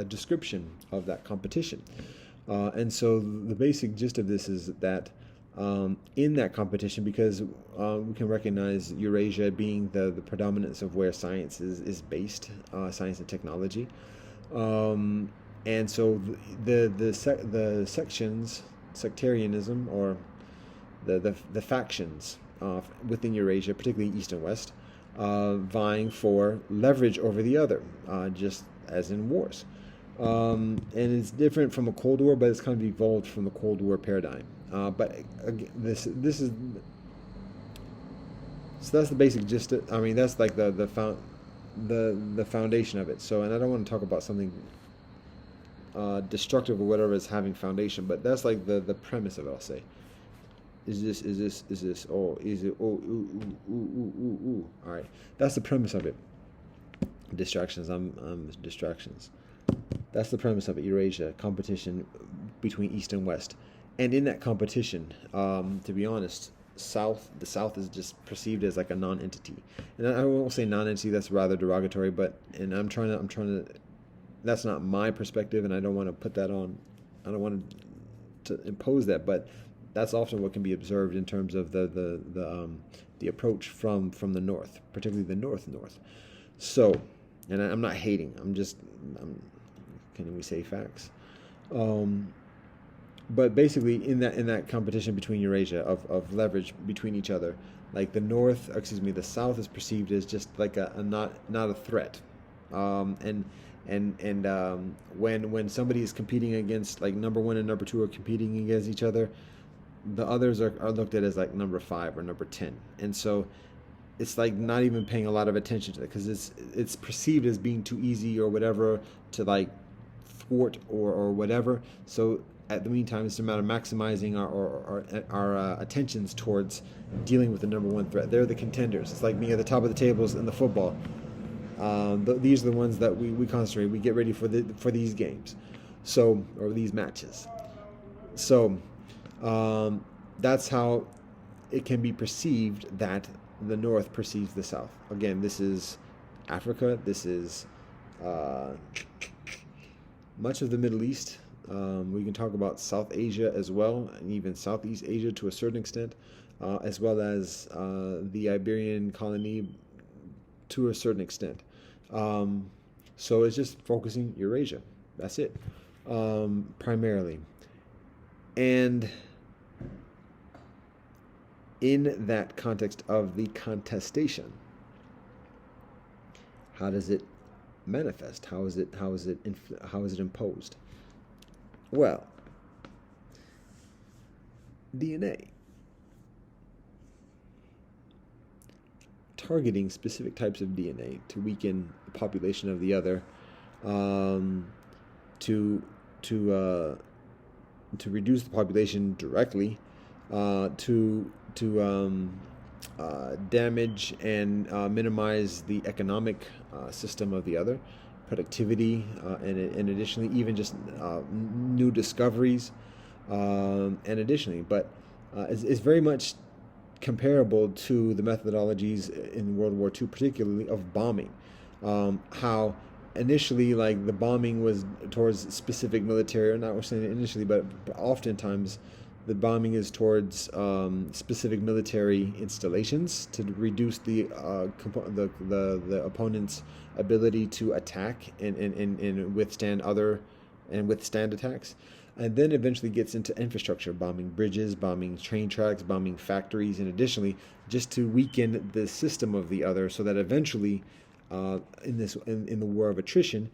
description of that competition. And so the basic gist of this is that in that competition, because we can recognize Eurasia being the predominance of where science is based, science and technology, and so the sections, sectarianism, or the factions within Eurasia, particularly East and West, vying for leverage over the other, just as in wars. And it's different from a Cold War, but it's kind of evolved from the Cold War paradigm. But again, this is so that's the basic gist. I mean, that's like the foundation of it. So, and I don't want to talk about something destructive or whatever is having foundation, but that's like the premise of it. I'll say. Is this? Oh, is it? Oh, ooh, ooh, ooh, ooh, ooh, ooh. All right, that's the premise of it. Distractions. I'm distractions. That's the premise of it. Eurasia, competition between East and West, and in that competition, to be honest, the South is just perceived as like a non-entity, and I won't say non-entity. That's rather derogatory, but and I'm trying to. That's not my perspective, and I don't want to put that on. I don't want to impose that, but that's often what can be observed in terms of the approach from the North, particularly the North. So, and I'm not hating. Can we say facts? But basically, in that competition between Eurasia of leverage between each other, like the South is perceived as just like a not a threat, and when somebody is competing against like number one and number two are competing against each other, the others are looked at as like number 5 or number 10, and so it's like not even paying a lot of attention to it because it's perceived as being too easy or whatever to like thwart or whatever. So at the meantime, it's a matter of maximizing our attentions towards dealing with the number one threat. They're the contenders. It's like being at the top of the tables in the football. These are the ones that we concentrate. We get ready for these games, or these matches. So that's how it can be perceived that the North perceives the South. Again, this is Africa. This is much of the Middle East. We can talk about South Asia as well, and even Southeast Asia to a certain extent, as well as the Iberian colony to a certain extent. So it's just focusing Eurasia. That's it, primarily. And in that context of the contestation, how does it manifest? How is it imposed? Well, DNA. Targeting specific types of DNA to weaken the population of the other, to reduce the population directly, to damage and minimize the economic system of the other, productivity, and additionally even just new discoveries, and additionally, but it's very much comparable to the methodologies in World War II, particularly of bombing. How initially, like the bombing was towards specific military, or not we're saying initially, but oftentimes the bombing is towards specific military installations to reduce the opponent's ability to attack and withstand attacks, and then eventually gets into infrastructure, bombing bridges, bombing train tracks, bombing factories, and additionally just to weaken the system of the other, so that eventually in the war of attrition,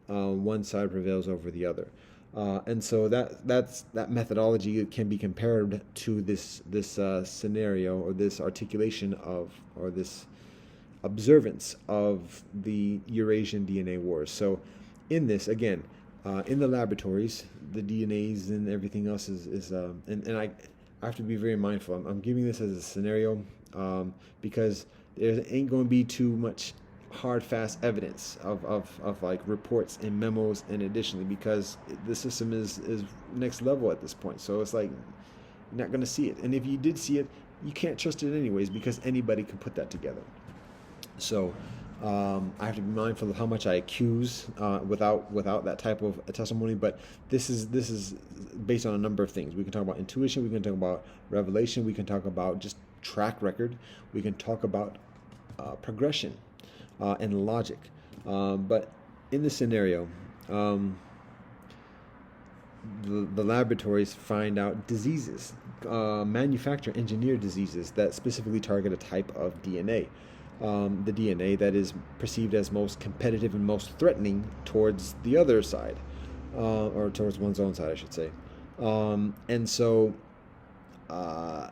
one side prevails over the other. And so that methodology can be compared to this scenario, or this articulation of, or this observance of the Eurasian DNA wars. So in this, again, in the laboratories, the DNAs and everything else is and I have to be very mindful. I'm giving this as a scenario because there ain't going to be too much hard, fast evidence of like reports and memos, and additionally because the system is next level at this point. So it's like you're not going to see it, and if you did see it, you can't trust it anyways because anybody can put that together. So I have to be mindful of how much I accuse without that type of a testimony. But this is based on a number of things. We can talk about intuition. We can talk about revelation. We can talk about just track record. We can talk about progression and logic. But in this scenario, the laboratories find out diseases, manufacture engineered diseases that specifically target a type of DNA. The DNA that is perceived as most competitive and most threatening towards the other side. or towards one's own side, I should say. And so uh,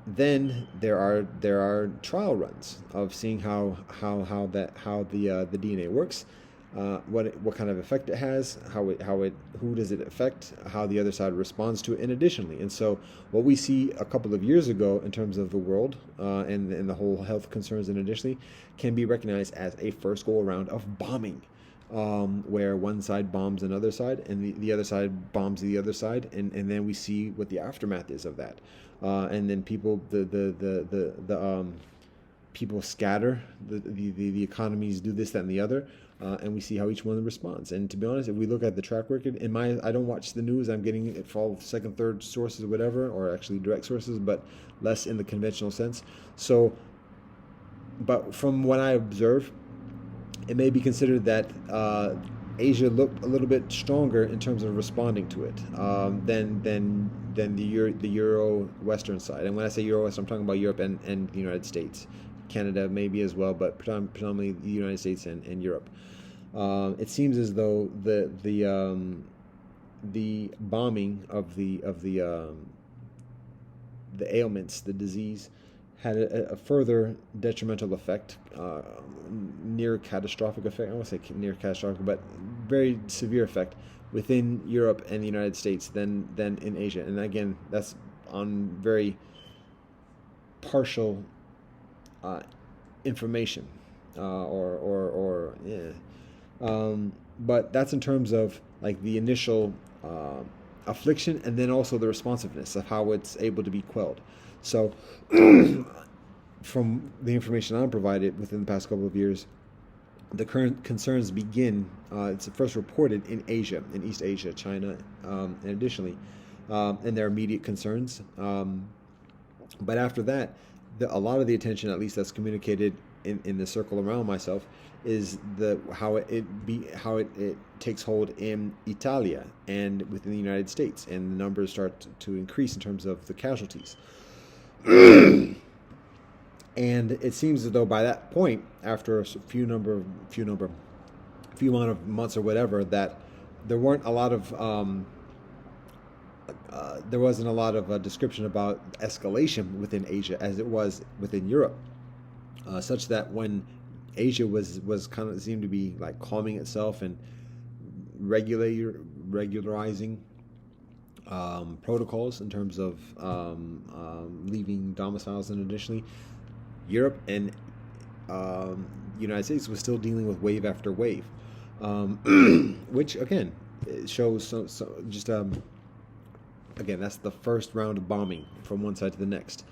then there are trial runs of seeing how the DNA works, what kind of effect it has, how it who does it affect, how the other side responds to it, and additionally. And so what we see a couple of years ago in terms of the world, and the whole health concerns, and additionally, can be recognized as a first go around of bombing. Where one side bombs another side, and the other side bombs the other side, and then we see what the aftermath is of that. And then people people scatter, the economies do this, that, and the other, and we see how each one responds. And to be honest, if we look at the track record, I don't watch the news. I'm getting it from second, third sources, or whatever, or actually direct sources, but less in the conventional sense. So, but from what I observe, it may be considered that Asia looked a little bit stronger in terms of responding to it, than the Euro Western side. And when I say Euro Western, I'm talking about Europe and the United States, Canada maybe as well, but predominantly the United States and Europe. It seems as though the bombing of the ailments, the disease, had a further detrimental effect, near catastrophic effect. I won't say near catastrophic, but very severe effect within Europe and the United States than in Asia. And again, that's on very partial information, but that's in terms of like the initial affliction, and then also the responsiveness of how it's able to be quelled. So, from the information I'm provided within the past couple of years, the current concerns begin. It's first reported in Asia, in East Asia, China, and additionally, and their immediate concerns. But after that, a lot of the attention, at least that's communicated in the circle around myself, is how it takes hold in Italia and within the United States, and the numbers start to increase in terms of the casualties. And it seems as though by that point, after a few amount of months or whatever, that there wasn't a lot of description about escalation within Asia as it was within Europe, such that when Asia was kind of seemed to be like calming itself and regularizing protocols in terms of leaving domiciles, and additionally, Europe and United States was still dealing with wave after wave, which again shows again, that's the first round of bombing from one side to the next,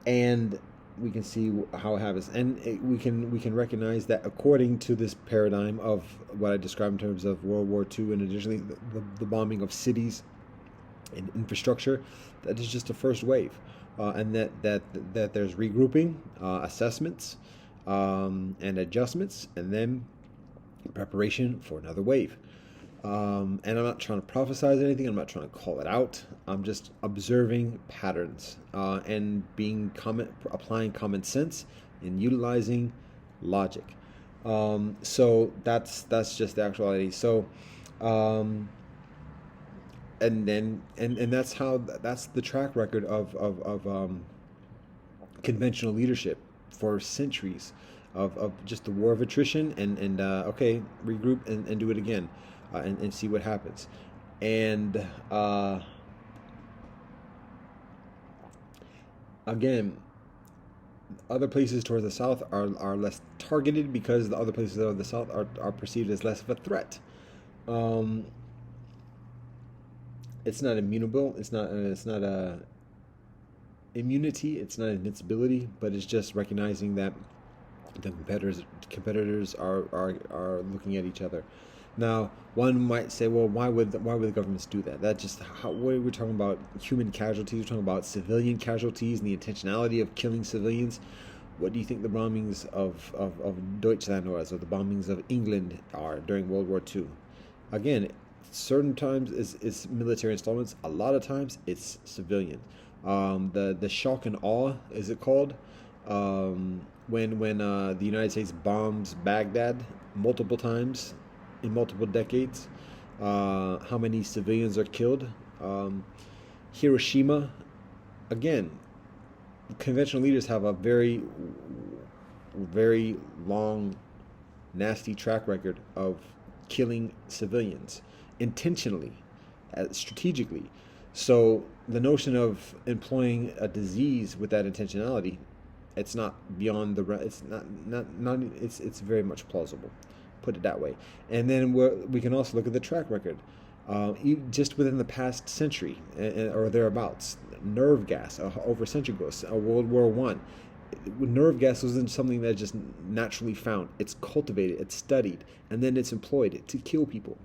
and we can see how it happens, and we can recognize that according to this paradigm of what I described in terms of World War II, and additionally the bombing of cities and infrastructure, that is just the first wave, and that there's regrouping, assessments, and adjustments, and then preparation for another wave. And I'm not trying to prophesize anything. I'm not trying to call it out. I'm just observing patterns, and applying common sense and utilizing logic. So that's just the actuality. So, and that's the track record of conventional leadership for centuries, of just the war of attrition, and okay, regroup and do it again. And see what happens. And again, other places towards the south are less targeted, because the other places of the south are perceived as less of a threat. It's not immutable. It's not a immunity. It's not invincibility. But it's just recognizing that the competitors are looking at each other. Now, one might say, well, why would the governments do that? That just what we're talking about, human casualties. We're talking about civilian casualties and the intentionality of killing civilians. What do you think the bombings of Deutschland was, or the bombings of England are during World War II? Again, certain times it's military installments. A lot of times it's civilian. The shock and awe, is it called? When the United States bombs Baghdad multiple times, in multiple decades, how many civilians are killed. Hiroshima, again, conventional leaders have a very, very long, nasty track record of killing civilians intentionally, strategically. So the notion of employing a disease with that intentionality, it's not beyond the, it's not it's very much plausible, put it that way. And then we can also look at the track record, just within the past century or thereabouts. Nerve gas, over a century ago, World War One. Nerve gas wasn't something that just naturally found. It's cultivated, it's studied, and then it's employed to kill people.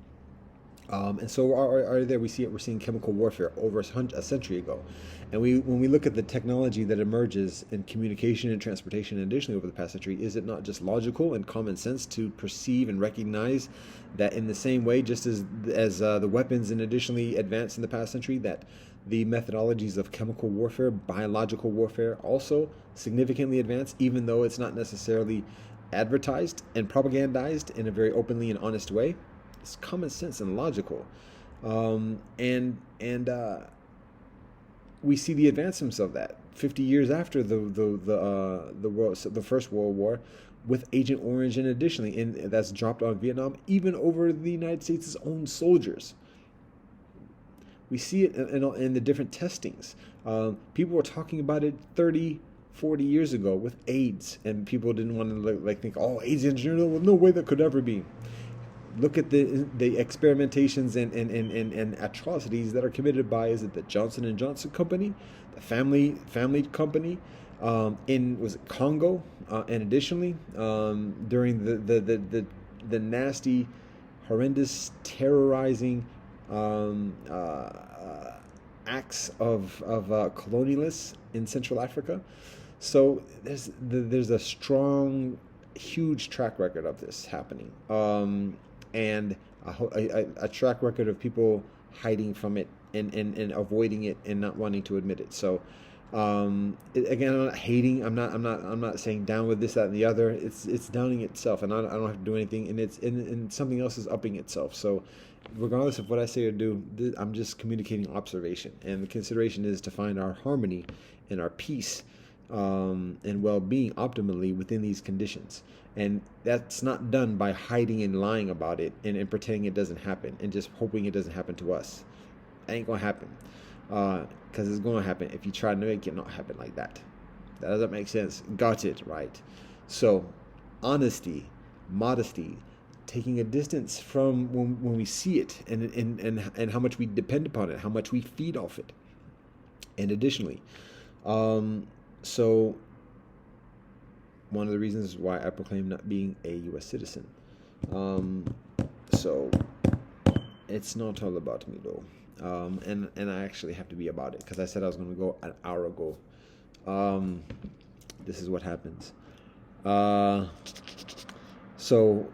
And so there we see it. We're seeing chemical warfare over a century ago, and when we look at the technology that emerges in communication and transportation, additionally over the past century, is it not just logical and common sense to perceive and recognize that in the same way, just as the weapons and additionally advanced in the past century, that the methodologies of chemical warfare, biological warfare, also significantly advanced, even though it's not necessarily advertised and propagandized in a very openly and honest way. It's common sense and logical, and we see the advancements of that 50 years after the First World War, with Agent Orange, and additionally, that's dropped on Vietnam, even over the United States' own soldiers. We see it in the different testings. People were talking about it 30, 40 years ago with AIDS, and people didn't want to think, oh, AIDS in general, no way that could ever be. Look at the experimentations and atrocities that are committed by, is it the Johnson & Johnson company, the family company, in, was it Congo, and additionally during the nasty, horrendous, terrorizing acts of colonialists in Central Africa. So there's a strong, huge track record of this happening, and a track record of people hiding from it and avoiding it and not wanting to admit it. So again, I'm not hating. I'm not saying down with this, that, and the other. It's downing itself, and I don't have to do anything. And something else is upping itself. So regardless of what I say or do, I'm just communicating observation. And the consideration is to find our harmony and our peace and well-being optimally within these conditions. And that's not done by hiding and lying about it and pretending it doesn't happen and just hoping it doesn't happen to us. It ain't gonna happen, because it's gonna happen if you try to make it not happen like that. That doesn't make sense. Got it, right? So honesty, modesty, taking a distance from when we see it, and how much we depend upon it, how much we feed off it. And additionally, so one of the reasons why I proclaim not being a U.S. citizen. So it's not all about me though. And I actually have to be about it, because I said I was going to go an hour ago. This is what happens. So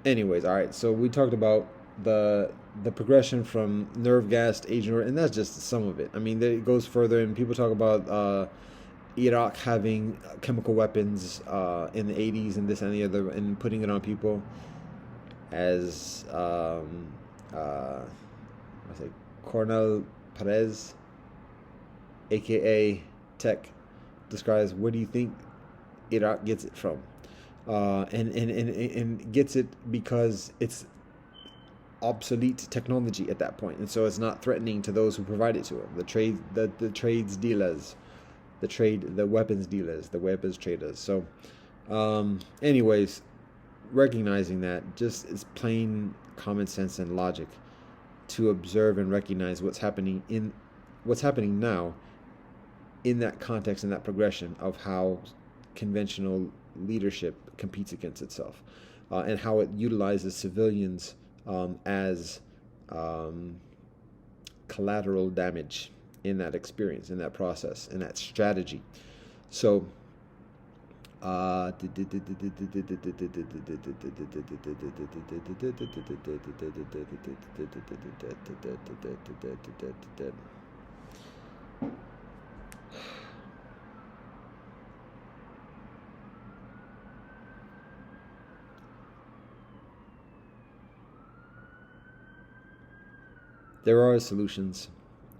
anyways, all right. So we talked about the progression from nerve gas to Agent Orange, and that's just some of it. I mean, it goes further, and people talk about Iraq having chemical weapons in the 80s and this and the other, and putting it on people, as I say Cornel Perez, aka Tech, describes, where do you think Iraq gets it from? And gets it because it's obsolete technology at that point, and so it's not threatening to those who provide it to them. The trades dealers, the weapons dealers, the weapons traders. So, anyways, recognizing that, just is plain common sense and logic to observe and recognize what's happening now in that context and that progression of how conventional leadership competes against itself, and how it utilizes civilians as collateral damage in that experience, in that process, in that strategy. So there are solutions.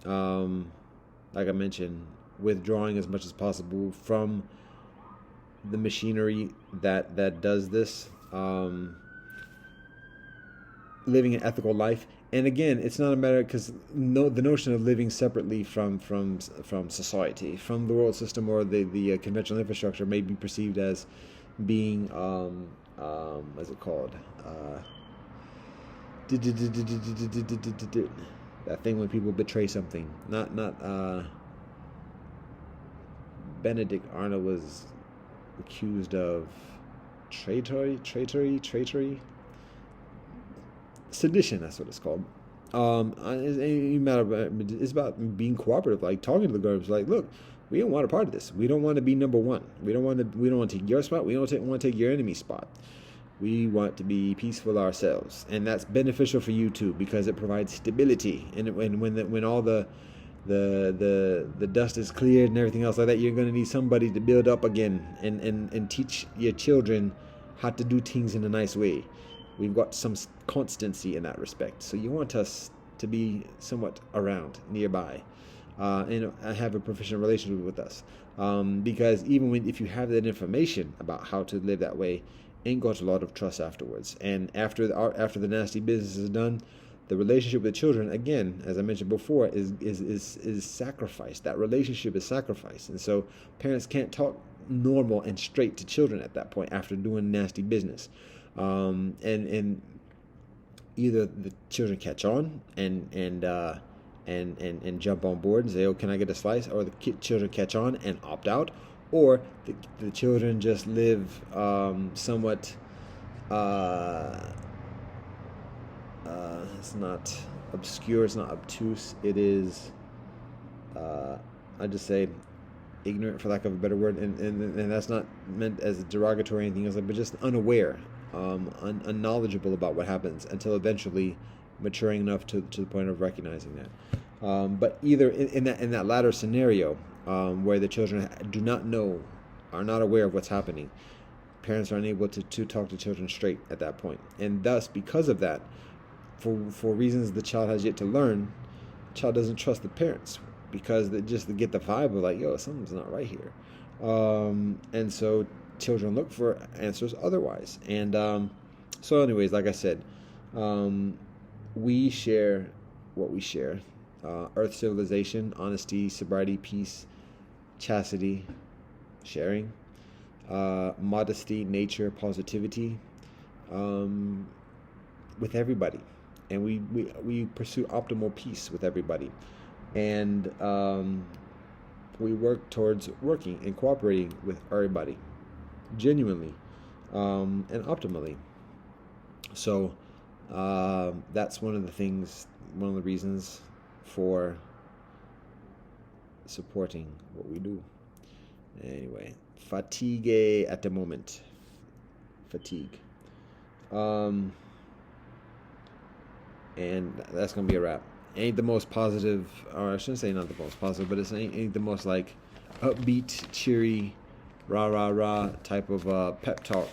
Like I mentioned, withdrawing as much as possible from the machinery that does this, living an ethical life. And again, it's not a matter, because the notion of living separately from society, from the world system, or the conventional infrastructure may be perceived as being what's it called? That thing when people betray something. Not Benedict Arnold was accused of traitor, sedition. That's what it's called. It's about being cooperative, like talking to the groups, like, look, we don't want a part of this. We don't want to be number one. We don't want to take your spot. We don't want to take your enemy spot. We want to be peaceful ourselves, and that's beneficial for you too, because it provides stability. And when all the dust is cleared and everything else like that, you're going to need somebody to build up again and teach your children how to do things in a nice way. We've got some constancy in that respect. So you want us to be somewhat around, nearby, and have a proficient relationship with us. Because even if you have that information about how to live that way, ain't got a lot of trust afterwards. And after the nasty business is done, the relationship with children, again, as I mentioned before, is sacrificed. That relationship is sacrificed. And so parents can't talk normal and straight to children at that point after doing nasty business. And either the children catch on and jump on board and say, oh, can I get a slice? Or the children catch on and opt out. Or the children just live somewhat, it's not obscure, it's not obtuse, it is, I just say, ignorant, for lack of a better word, and that's not meant as derogatory or anything else, but just unaware, unknowledgeable about what happens, until eventually maturing enough to the point of recognizing that. But either in that latter scenario, where the children do not know, are not aware of what's happening, parents are unable to talk to children straight at that point. And thus, because of that, for reasons the child has yet to learn, the child doesn't trust the parents, because they just get the vibe of like, yo, something's not right here. And so children look for answers otherwise. And so anyways, like I said, we share what we share. Earth civilization, honesty, sobriety, peace, chastity, sharing, modesty, nature, positivity, with everybody. And we pursue optimal peace with everybody. And we work towards working and cooperating with everybody, genuinely, and optimally. So that's one of the reasons for supporting what we do. Anyway, fatigue at the moment. Fatigue. And that's gonna be a wrap. Ain't the most positive, or I shouldn't say not the most positive, but it ain't the most like upbeat, cheery, rah rah rah type of pep talk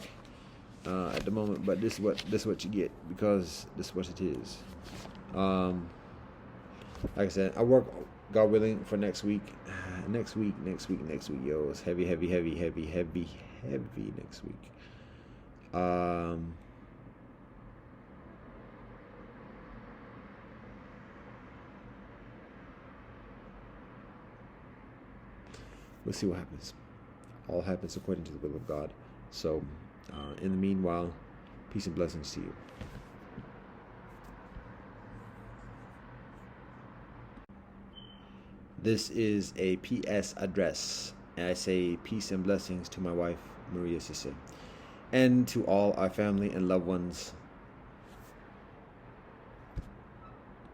at the moment. But this is what you get, because this is what it is. Like I said, I work, God willing, for next week. Next week, yo. It's heavy next week. We'll see what happens. All happens according to the will of God. So, in the meanwhile, peace and blessings to you. This is a PS address, and I say peace and blessings to my wife, Maria Sisse, and to all our family and loved ones